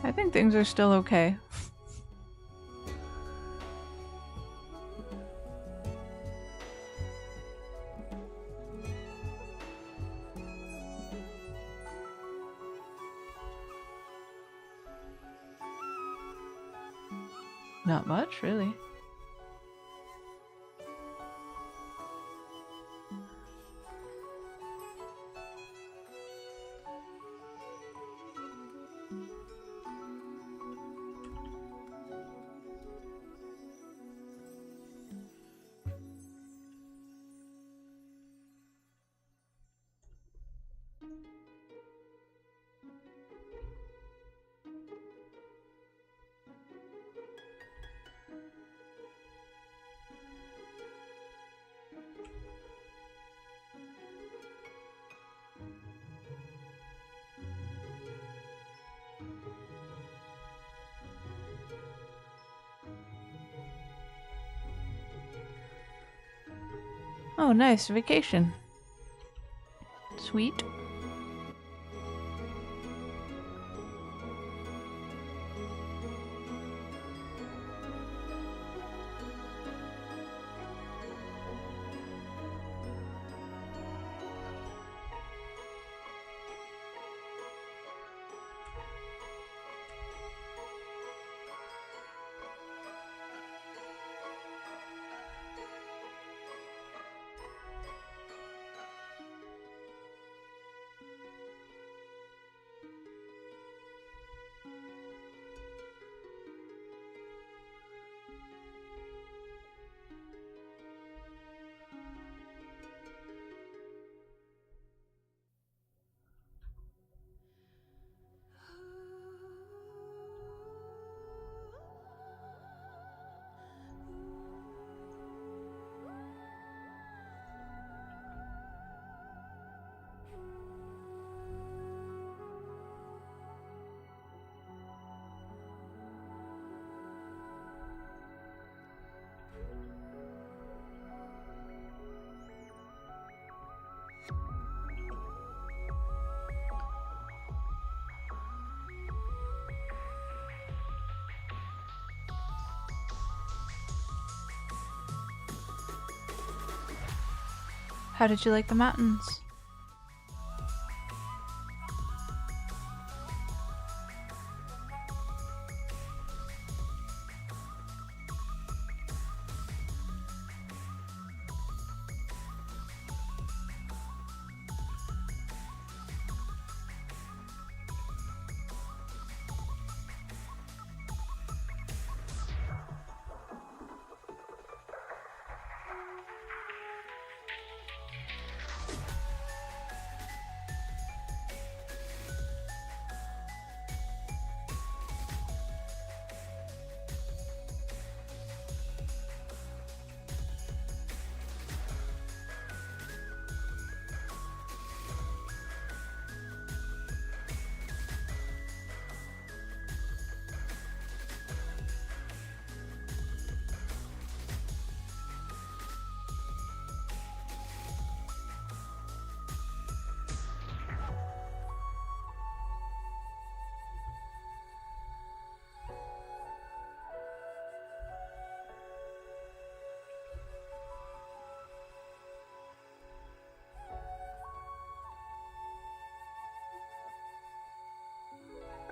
I think things are still okay. Not much, really. Oh, nice. Vacation. Sweet. How did you like the mountains?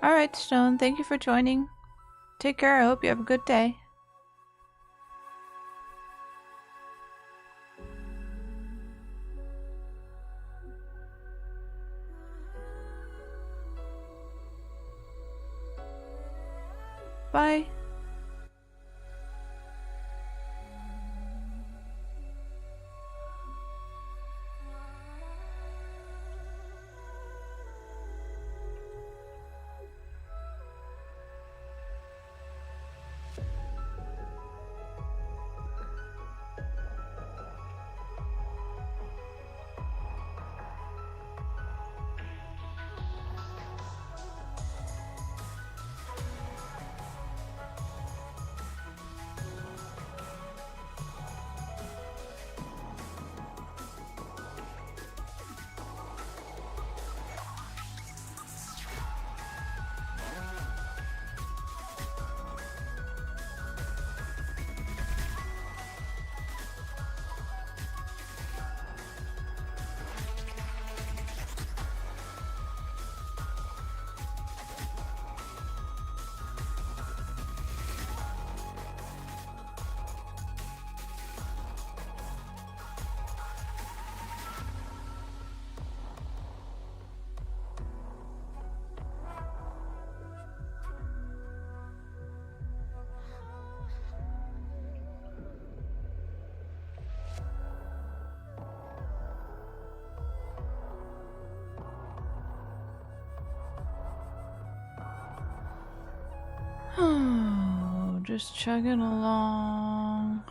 Alright, Stone, thank you for joining. Take care, I hope you have a good day. Bye. just chugging along.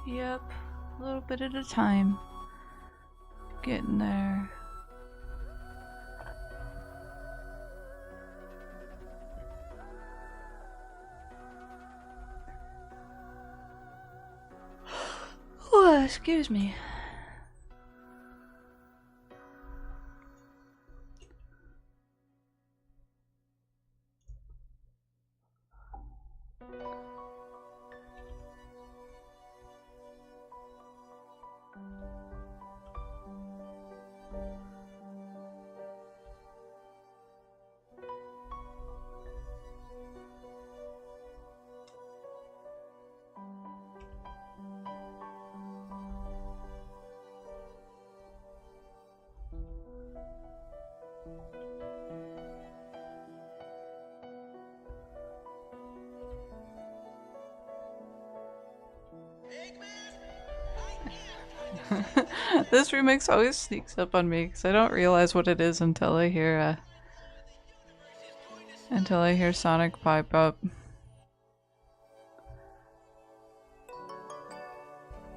Yep, a little bit at a time. Getting there. Oh, excuse me. This remix always sneaks up on me because I don't realize what it is until I hear Sonic pipe up.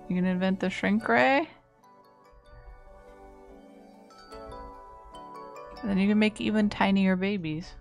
You can invent the shrink ray? And then you can make even tinier babies.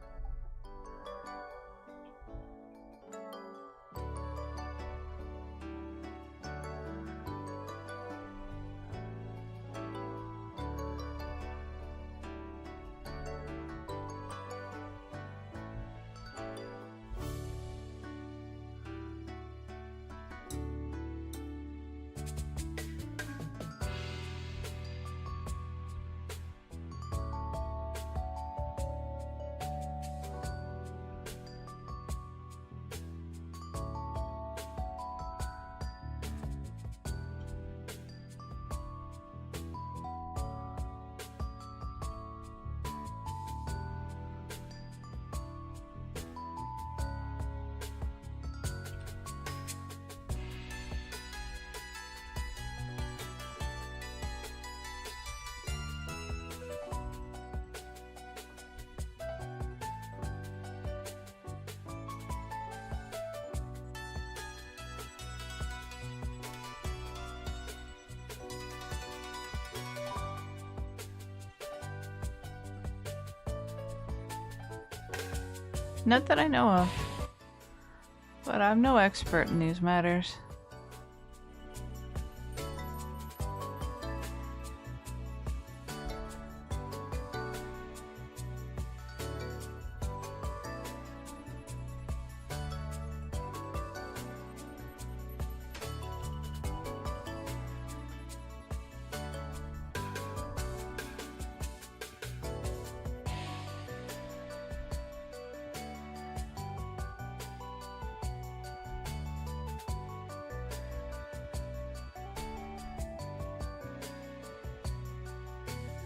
Not that I know of, but I'm no expert in these matters.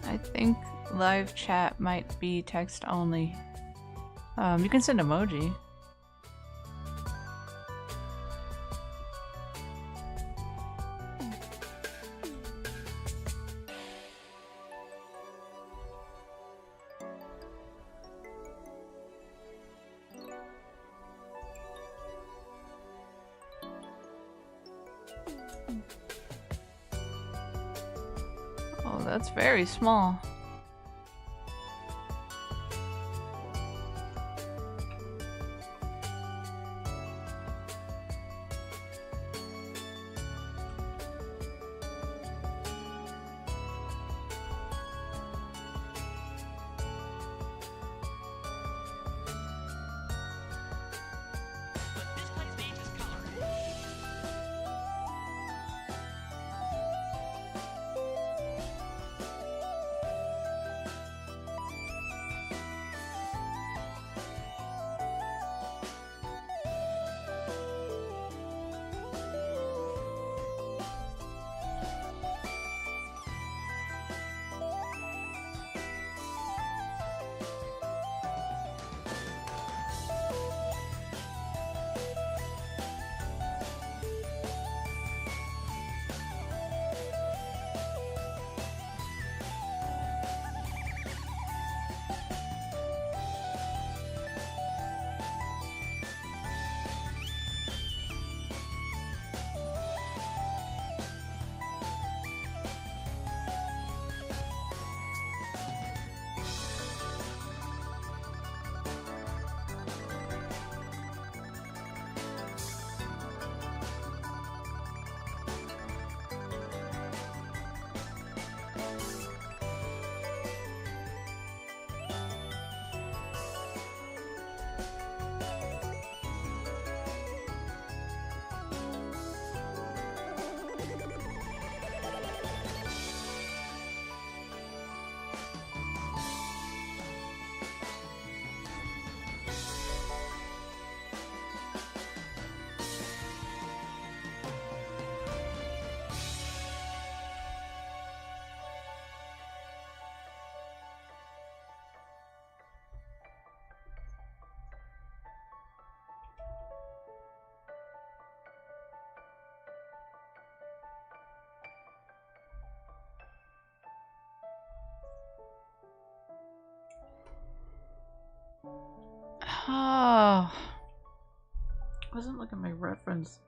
I think live chat might be text only. You can send emoji. Oh, that's very small. wasn't looking at my reference.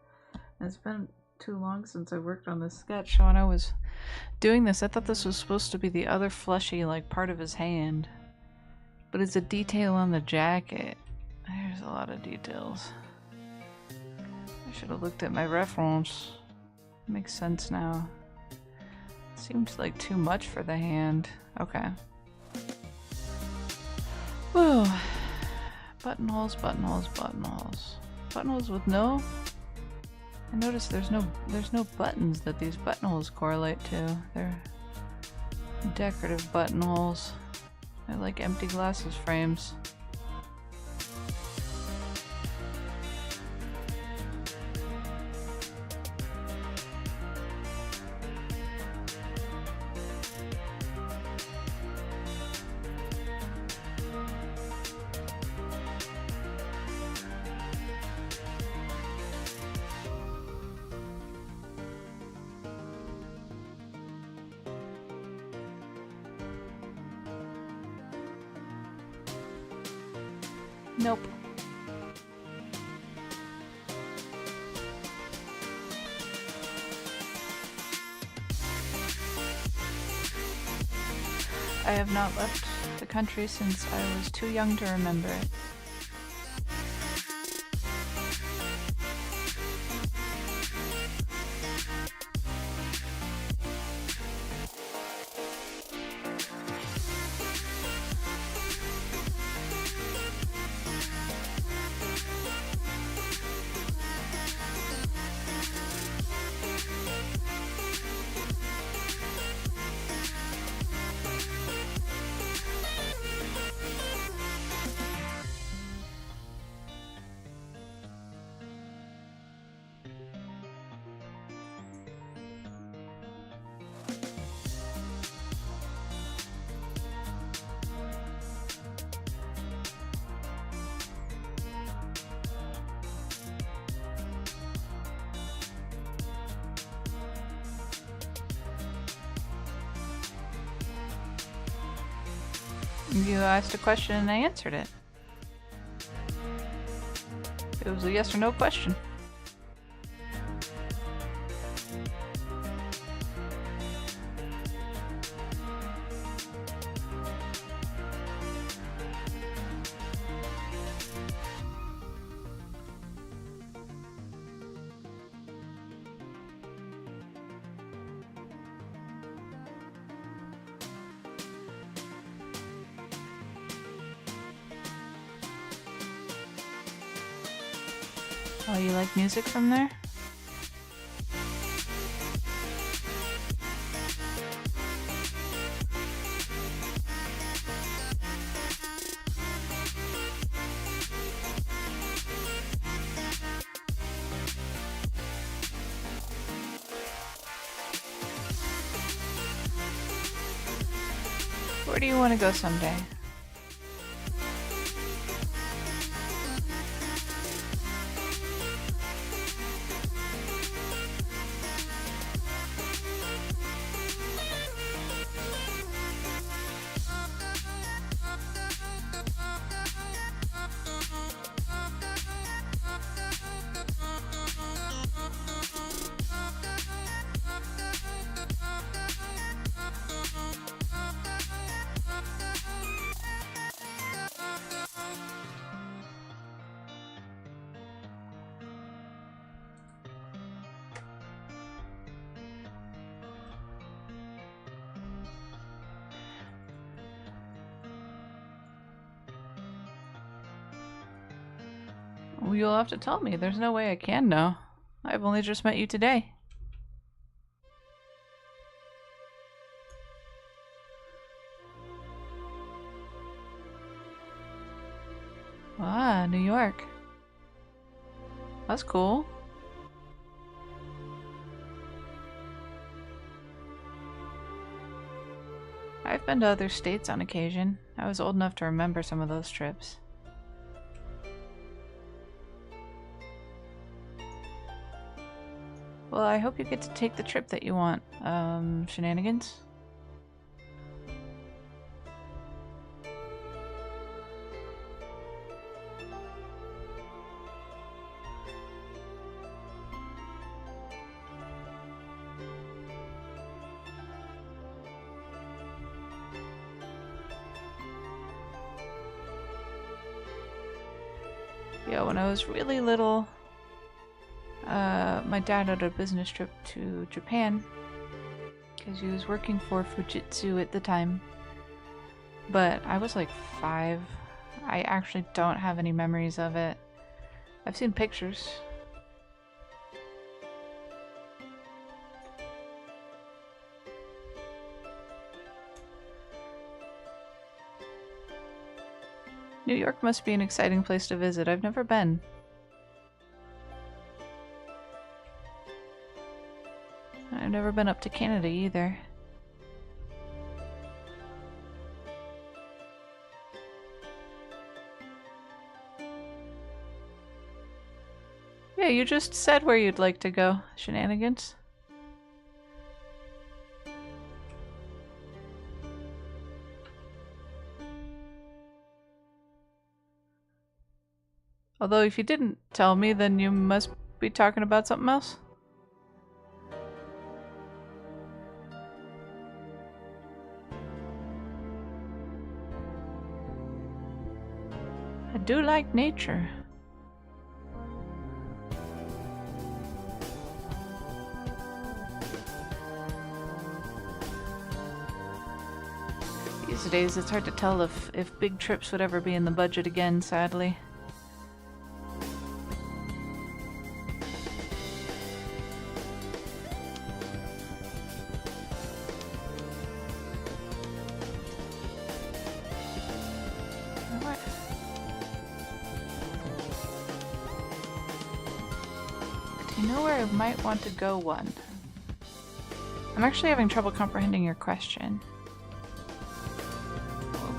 It's been too long since I worked on this sketch, so when I was doing this, I thought this was supposed to be the other fleshy, like, part of his hand. But it's a detail on the jacket. There's a lot of details. I should have looked at my reference. Makes sense now. Seems like too much for the hand. Okay. Whoa. Buttonholes, buttonholes, buttonholes. Buttonholes with no... I noticed there's no buttons that these buttonholes correlate to. They're decorative buttonholes. They're like empty glasses frames. Nope. I have not left the country since I was too young to remember it. You asked a question and I answered it. It was a yes or no question. Oh, you like music from there? Where do you want to go someday? Well, you'll have to tell me. There's no way I can know. I've only just met you today. Ah, New York. That's cool. I've been to other states on occasion. I was old enough to remember some of those trips. Well, I hope you get to take the trip that you want. Shenanigans? Yeah, when I was really little, my dad had a business trip to Japan because he was working for Fujitsu at the time. But I was like 5. I actually don't have any memories of it. I've seen pictures. New York must be an exciting place to visit. I've never been. I've never been up to Canada either. Yeah, you just said where you'd like to go. Shenanigans. Although if you didn't tell me, then you must be talking about something else. I do like nature. These days it's hard to tell if big trips would ever be in the budget again, sadly. Do you know where I might want to go one? I'm actually having trouble comprehending your question.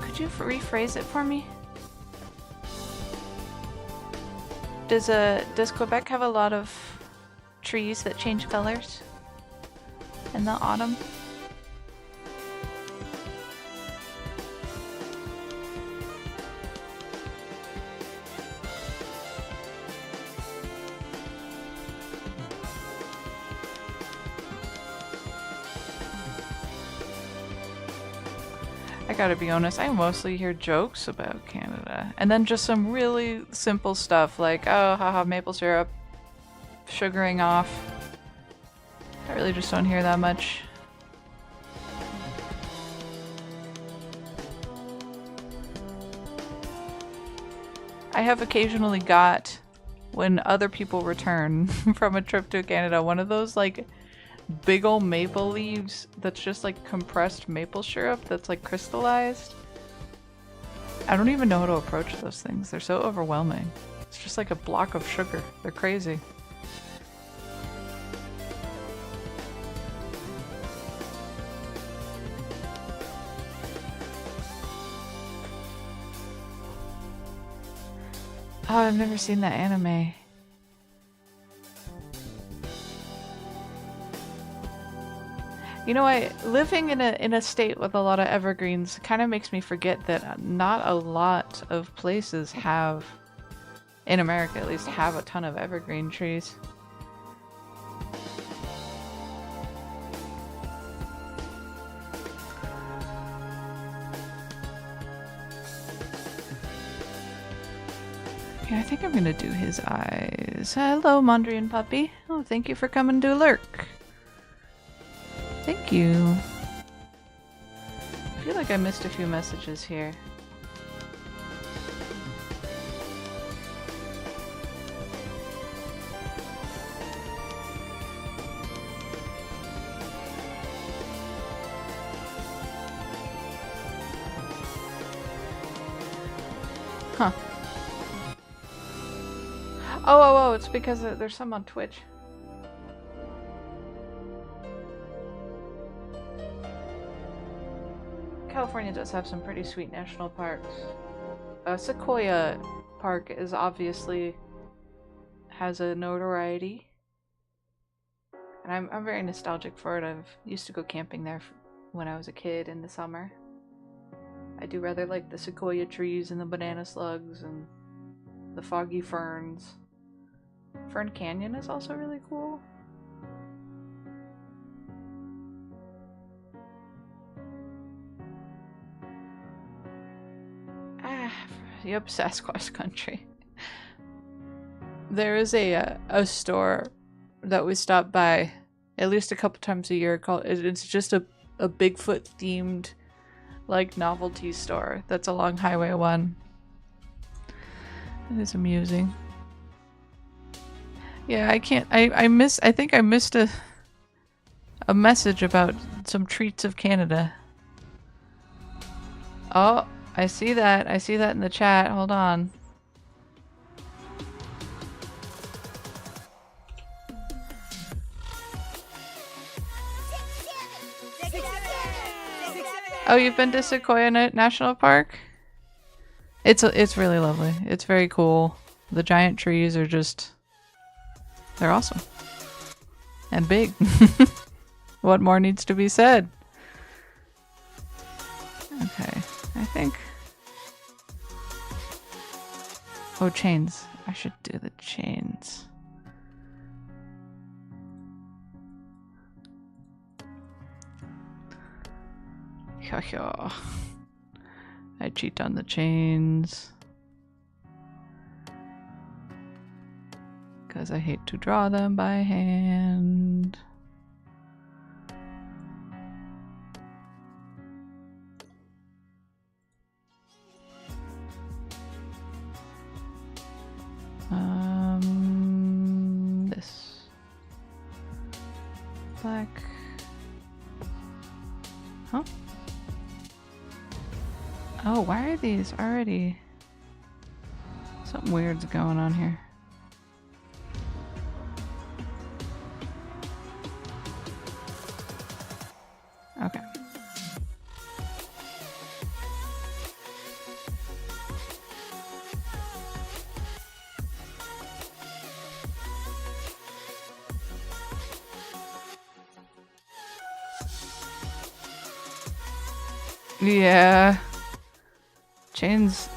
Could you rephrase it for me? Does Quebec have a lot of trees that change colors in the autumn? I gotta be honest, I mostly hear jokes about Canada. And then just some really simple stuff like, oh, haha, maple syrup, sugaring off. I really just don't hear that much. I have occasionally got, when other people return from a trip to Canada, one of those like big ol' maple leaves that's just like compressed maple syrup that's like crystallized. I don't even know how to approach those things. They're so overwhelming. It's just like a block of sugar. They're crazy. Oh, I've never seen that anime. You know, living in a state with a lot of evergreens kind of makes me forget that not a lot of places have, in America at least, have a ton of evergreen trees. Yeah, I think I'm gonna do his eyes. Hello, Mondrian puppy. Oh, thank you for coming to lurk. Thank you. I feel like I missed a few messages here. Huh. Oh, it's because there's some on Twitch. California does have some pretty sweet national parks. Sequoia Park is obviously has a notoriety, and I'm very nostalgic for it. I've used to go camping there when I was a kid in the summer. I do rather like the sequoia trees and the banana slugs and the foggy ferns. Fern Canyon is also really cool. Yep, Sasquatch country. There is a store that we stop by at least a couple times a year called, it's just a Bigfoot themed like novelty store that's along Highway 1. It is amusing. Yeah, I think I missed a message about some treats of Canada. Oh, I see that. I see that in the chat. Hold on. Oh, you've been to Sequoia National Park? It's really lovely. It's very cool. The giant trees are just, they're awesome. And big. What more needs to be said? Okay, I think. Oh, chains. I should do the chains. I cheat on the chains. Because I hate to draw them by hand. This. Black. Huh? Oh, why are these already? Something weird's going on here. Okay. Yeah. Chains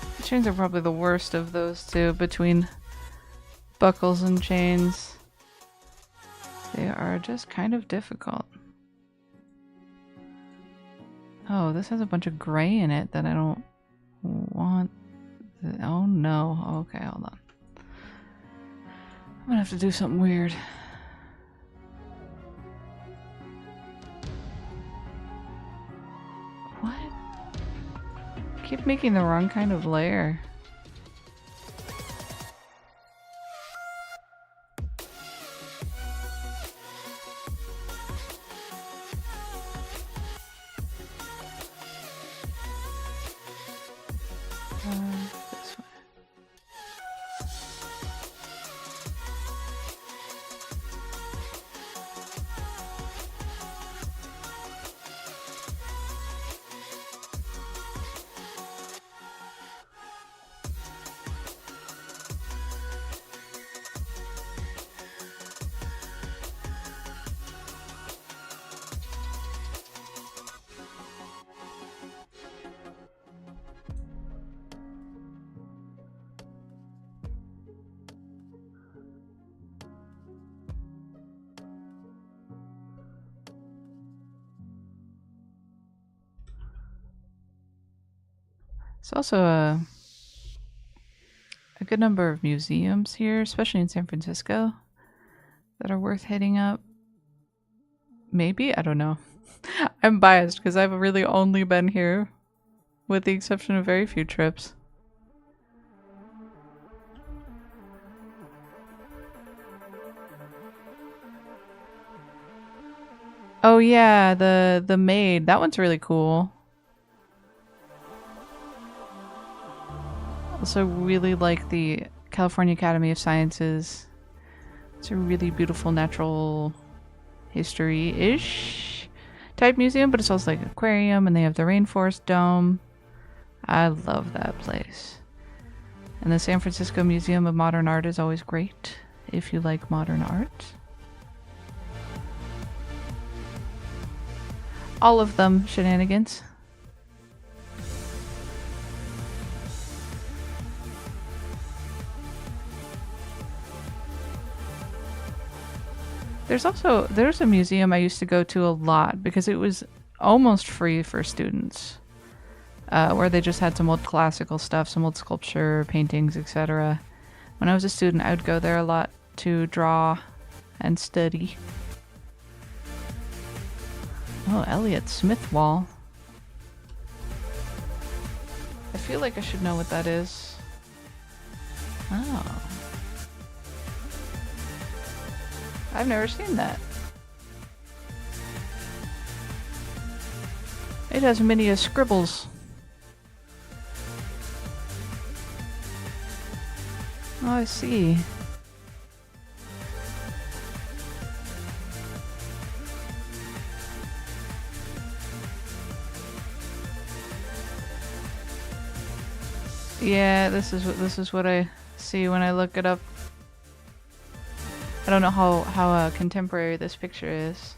are probably the worst of those two, between buckles and chains. They are just kind of difficult. Oh, this has a bunch of gray in it that I don't want. Oh no. Okay, hold on. I'm gonna have to do something weird. What? I keep making the wrong kind of layer. This way. There's also a good number of museums here, especially in San Francisco, that are worth hitting up. Maybe? I don't know. I'm biased because I've really only been here with the exception of very few trips. Oh yeah, the maid. That one's really cool. Also really like the California Academy of Sciences. It's a really beautiful natural history-ish type museum, but it's also like an aquarium, and they have the rainforest dome. I love that place. And the San Francisco Museum of Modern Art is always great if you like modern art. All of them shenanigans. There's a museum I used to go to a lot because it was almost free for students, where they just had some old classical stuff, some old sculpture, paintings, etc. When I was a student, I would go there a lot to draw and study. Oh, Elliott Smith Wall. I feel like I should know what that is. Oh. I've never seen that. It has many scribbles. Oh, I see. Yeah, this is what I see when I look it up. I don't know how contemporary this picture is.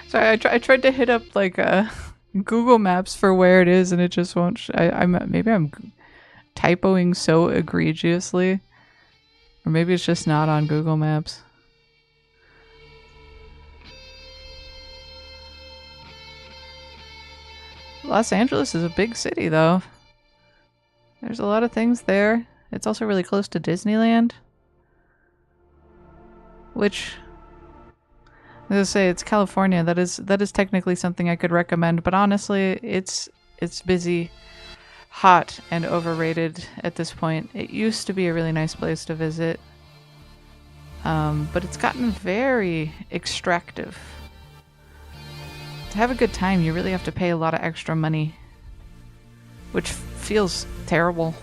Sorry, I tried to hit up like Google Maps for where it is, and it just won't. Maybe I'm typoing so egregiously, or maybe it's just not on Google Maps. Los Angeles is a big city, though. There's a lot of things there. It's also really close to Disneyland, which, as I say, it's California. That is technically something I could recommend, but honestly, it's busy, hot, and overrated at this point. It used to be a really nice place to visit, but it's gotten very extractive. To have a good time, you really have to pay a lot of extra money, which feels terrible.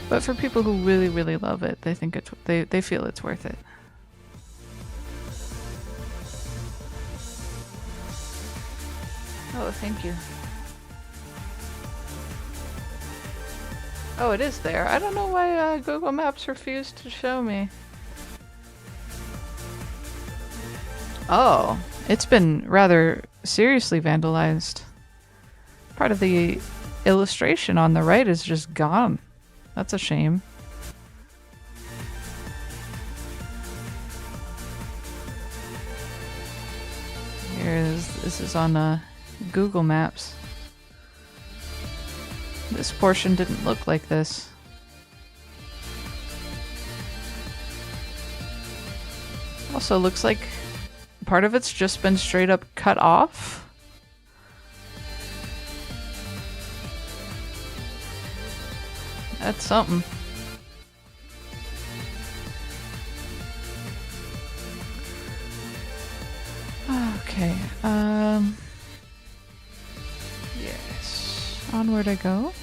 But for people who really, really love it, they think they feel it's worth it. Oh, thank you. Oh, it is there. I don't know why Google Maps refused to show me. Oh, it's been rather seriously vandalized. Part of the illustration on the right is just gone. That's a shame. This is on Google Maps. This portion didn't look like this. Also looks like part of it's just been straight up cut off. That's something. Okay, yes. Onward I go.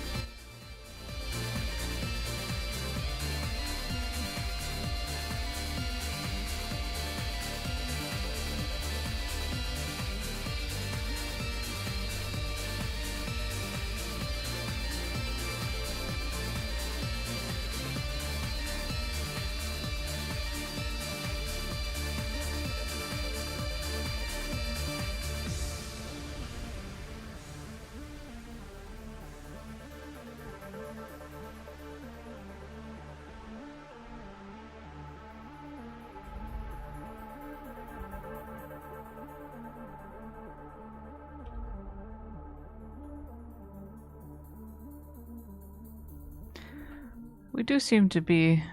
We do seem to be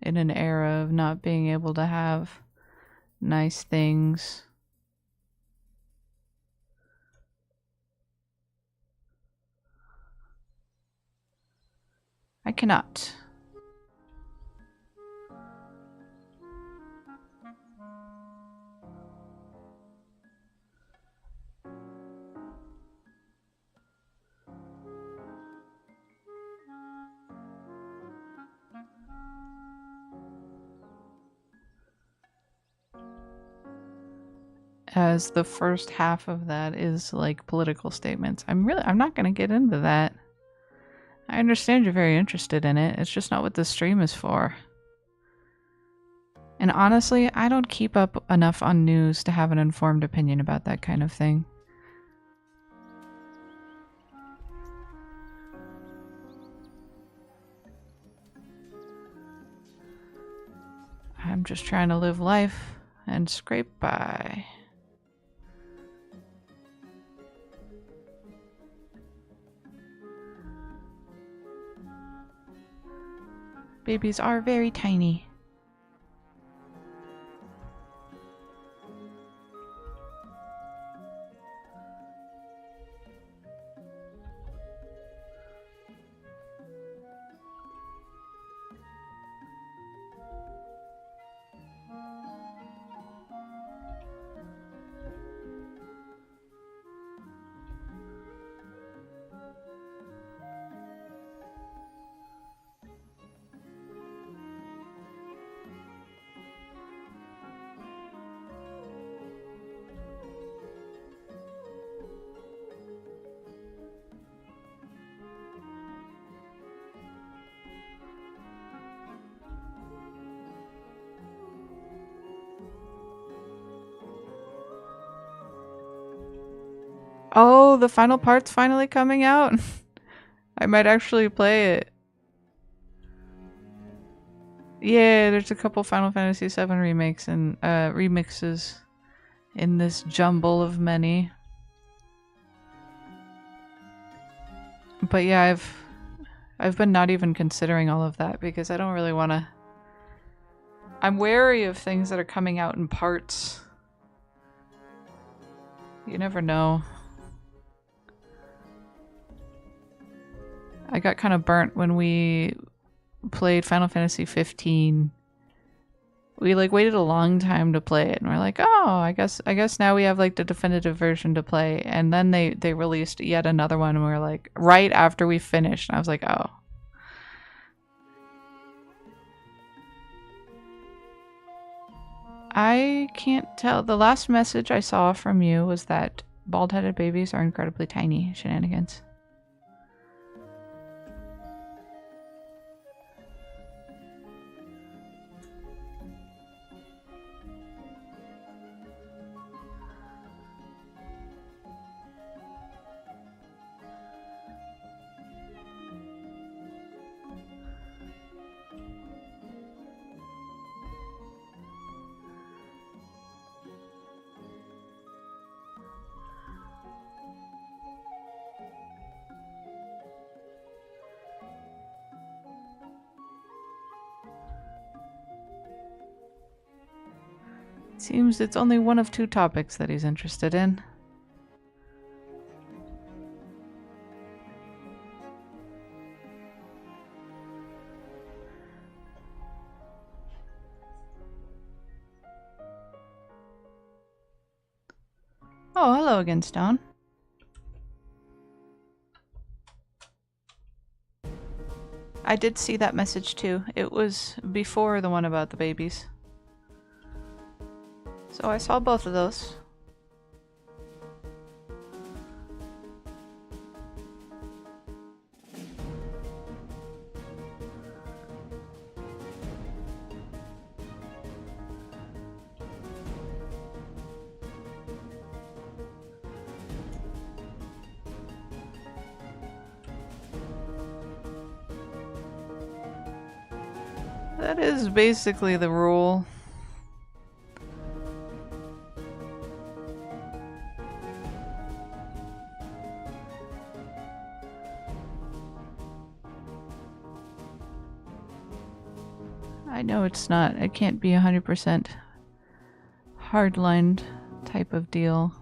in an era of not being able to have nice things. I cannot. as the first half of that is like political statements. I'm not going to get into that. I understand you're very interested in it. It's just not what this stream is for. And honestly, I don't keep up enough on news to have an informed opinion about that kind of thing. I'm just trying to live life and scrape by. Babies are very tiny. Oh, the final part's finally coming out. I might actually play it. Yeah, there's a couple Final Fantasy VII remakes and remixes in this jumble of many. But yeah, I've been not even considering all of that because I don't really want to. I'm wary of things that are coming out in parts. You never know. I got kind of burnt when we played Final Fantasy 15. We like waited a long time to play it and we're like, oh, I guess now we have like the definitive version to play. And then they released yet another one and we were like, right after we finished. And I was like, oh. I can't tell. The last message I saw from you was that bald-headed babies are incredibly tiny shenanigans. Seems it's only one of two topics that he's interested in. Oh, hello again, Stone. I did see that message too. It was before the one about the babies. So I saw both of those. That is basically the rule. I know it's not. It can't be 100% hardlined type of deal.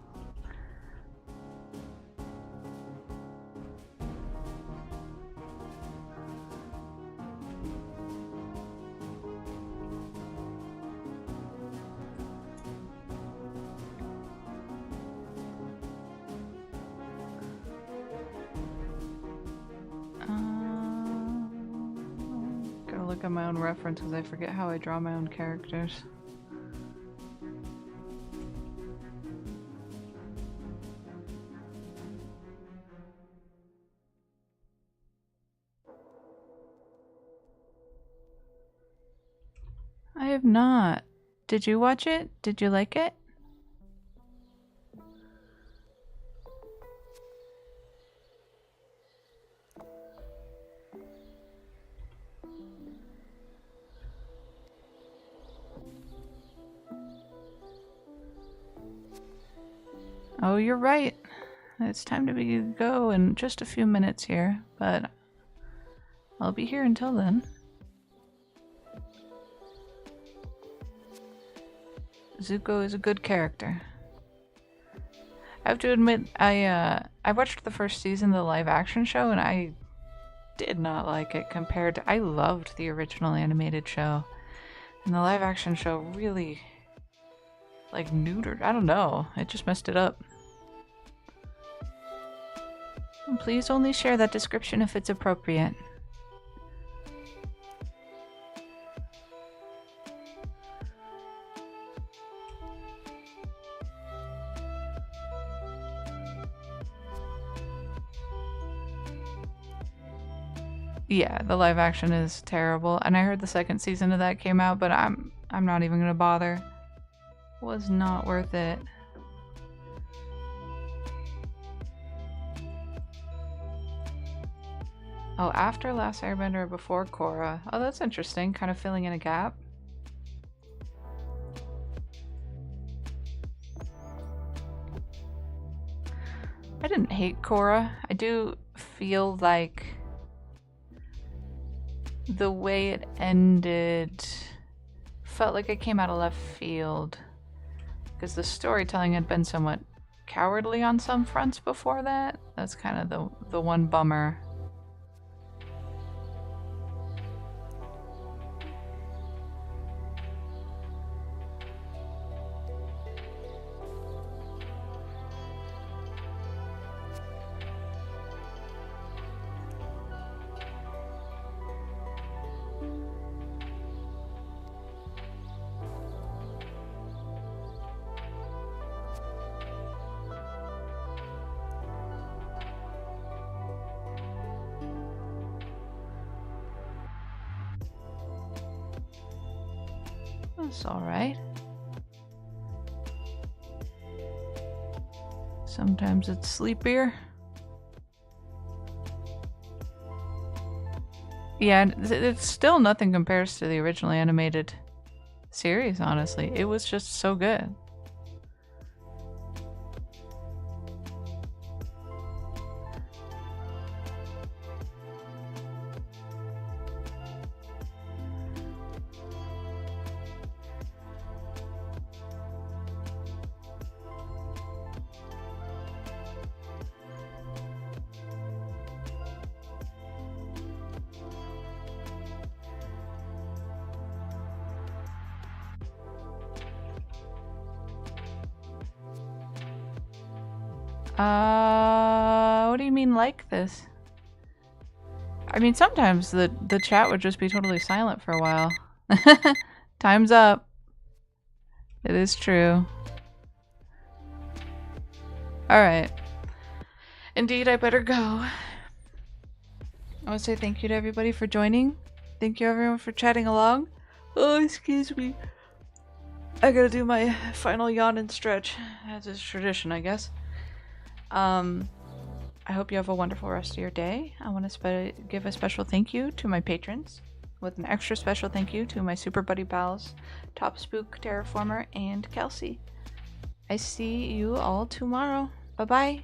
Look at my own reference because I forget how I draw my own characters. have not. Did you watch it? Did you like it? Oh, you're right. It's time to go in just a few minutes here, but I'll be here until then. Zuko is a good character. I have to admit, I watched the first season of the live action show and I did not like it compared to... I loved the original animated show. And the live action show really, like, neutered. I don't know. It just messed it up. And please only share that description if it's appropriate. Yeah, the live action is terrible, and I heard the second season of that came out, but I'm not even gonna bother. Was not worth it. Oh, after Last Airbender or before Korra. Oh, that's interesting, kind of filling in a gap. I didn't hate Korra. I do feel like the way it ended felt like it came out of left field because the storytelling had been somewhat cowardly on some fronts before that. That's kind of the one bummer. That's alright. Sometimes it's sleepier. Yeah, it's still nothing compares to the originally animated series, honestly. It was just so good. What do you mean like this? I mean, sometimes the chat would just be totally silent for a while. Time's up. It is true. Alright. Indeed, I better go. I want to say thank you to everybody for joining. Thank you everyone for chatting along. Oh, excuse me. I gotta do my final yawn and stretch, as is tradition, I guess. I hope you have a wonderful rest of your day. I want to give a special thank you to my patrons, with an extra special thank you to my super buddy pals, Top Spook, Terraformer, and Kelsey. I see you all tomorrow. Bye-bye.